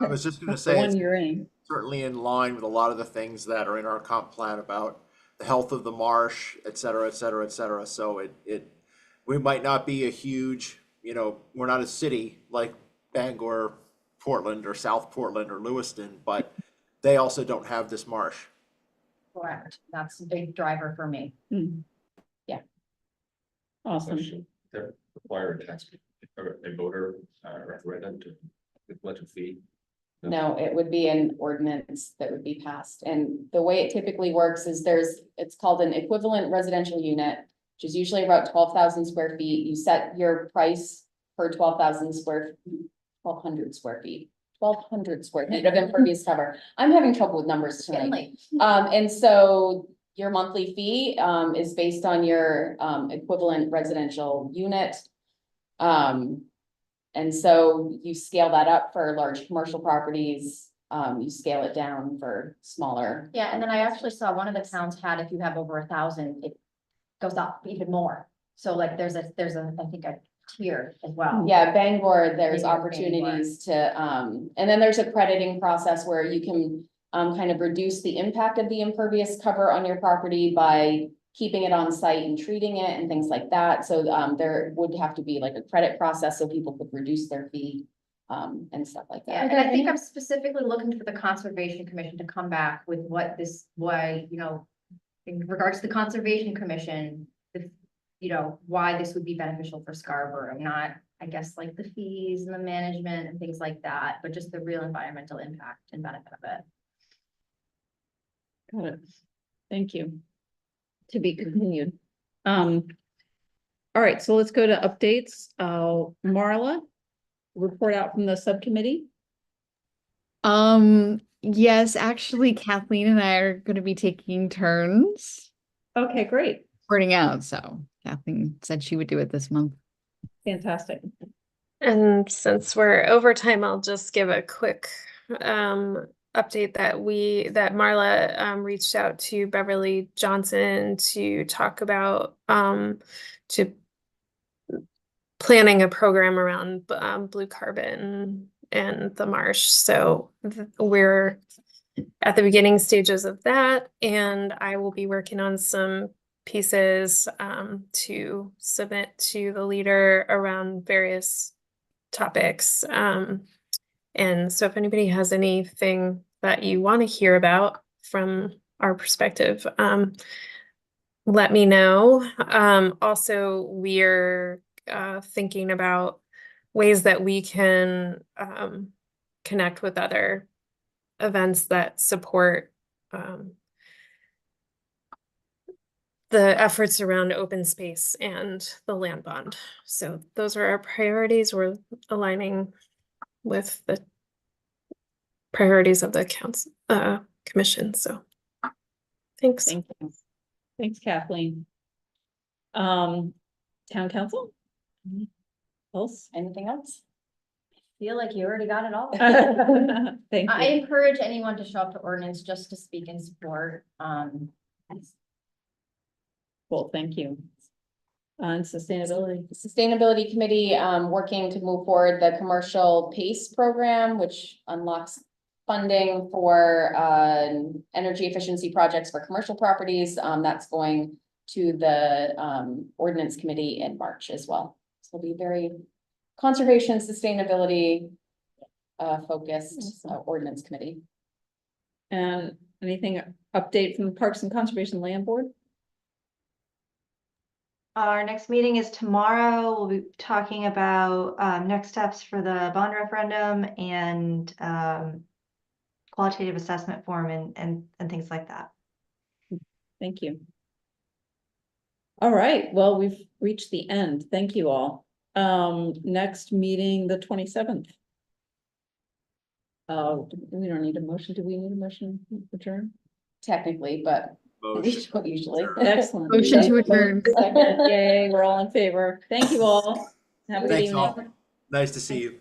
was just gonna The say, one it's you're in. certainly in line with a lot of the things that are in our comp plan about the health of the marsh, et cetera, et cetera, et cetera. So we might not be a huge, we're not a city like Bangor, Portland, or South Portland, or Lewiston, but they also don't have this marsh. Correct. That's a big driver for me. Awesome. They're required tax, a voter referendum to let a fee. No, it would be an ordinance that would be passed, and the way it typically works is it's called an equivalent residential unit, which is usually about 12,000 square feet. You set your price per 12,000 square, 1,200 square feet. 1,200 square feet of impervious cover. I'm having trouble with numbers tonight. And so your monthly fee is based on your equivalent residential unit. And so you scale that up for large commercial properties, you scale it down for smaller. Yeah, and then I actually saw one of the towns had, if you have over 1,000, goes up even more. So like there's a, I think a tier as well. Yeah, Bangor, there's Maybe Bangor. opportunities to, and then there's a crediting process where you can kind of reduce the impact of the impervious cover on your property by keeping it on site and treating it and things like that. So there would have to be like a credit process so people could reduce their fee and stuff like Yeah, that. and I think I'm specifically looking for the Conservation Commission to come back with what this, why, you know, in regards to the Conservation Commission, you know, why this would be beneficial for Scarborough, not, I guess, like the fees and the management and things like that, but just the real environmental impact and benefit of it. Got it. Thank you. To be continued. All right, so let's go to updates. Marla, report out from the subcommittee. Yes, actually Kathleen and I are gonna be taking turns Okay, great. reporting out, so Kathleen said she would do it this month. Fantastic. And since we're over time, I'll just give a quick update that Marla reached out to Beverly Johnson to talk about to planning a program around blue carbon and the marsh. So we're at the beginning stages of that, and I will be working on some pieces to submit to the leader around various topics. And so if anybody has anything that you want to hear about from our perspective, let me know. Also, we're thinking about ways that we can connect with other events that support the efforts around open space and the land bond. So those are our priorities. We're aligning with the priorities of the council commission. So thanks. Thank you. Thanks, Kathleen. Town council? Else? Anything else? Feel like you already got it all. Thank I you. encourage anyone to show up to ordinance just to speak in support. Cool, thank you. On sustainability. Sustainability Committee, working to move forward the commercial PACE program, which unlocks funding for energy efficiency projects for commercial properties. That's going to the ordinance committee in March as well. So it'll be very conservation, sustainability focused ordinance committee. And anything update from the Parks and Conservation Land Board? Our next meeting is tomorrow. We'll be talking about next steps for the bond referendum and qualitative assessment form and things like that. Thank you. All right, well, we've reached the end. Thank you all. Next meeting, the 27th. We don't need a motion. Do we need a motion to adjourn? Technically, but usually. Excellent. Motion to adjourn. Yay, we're all in favor. Thank you all. Have a good Thanks evening. all. Nice to see you.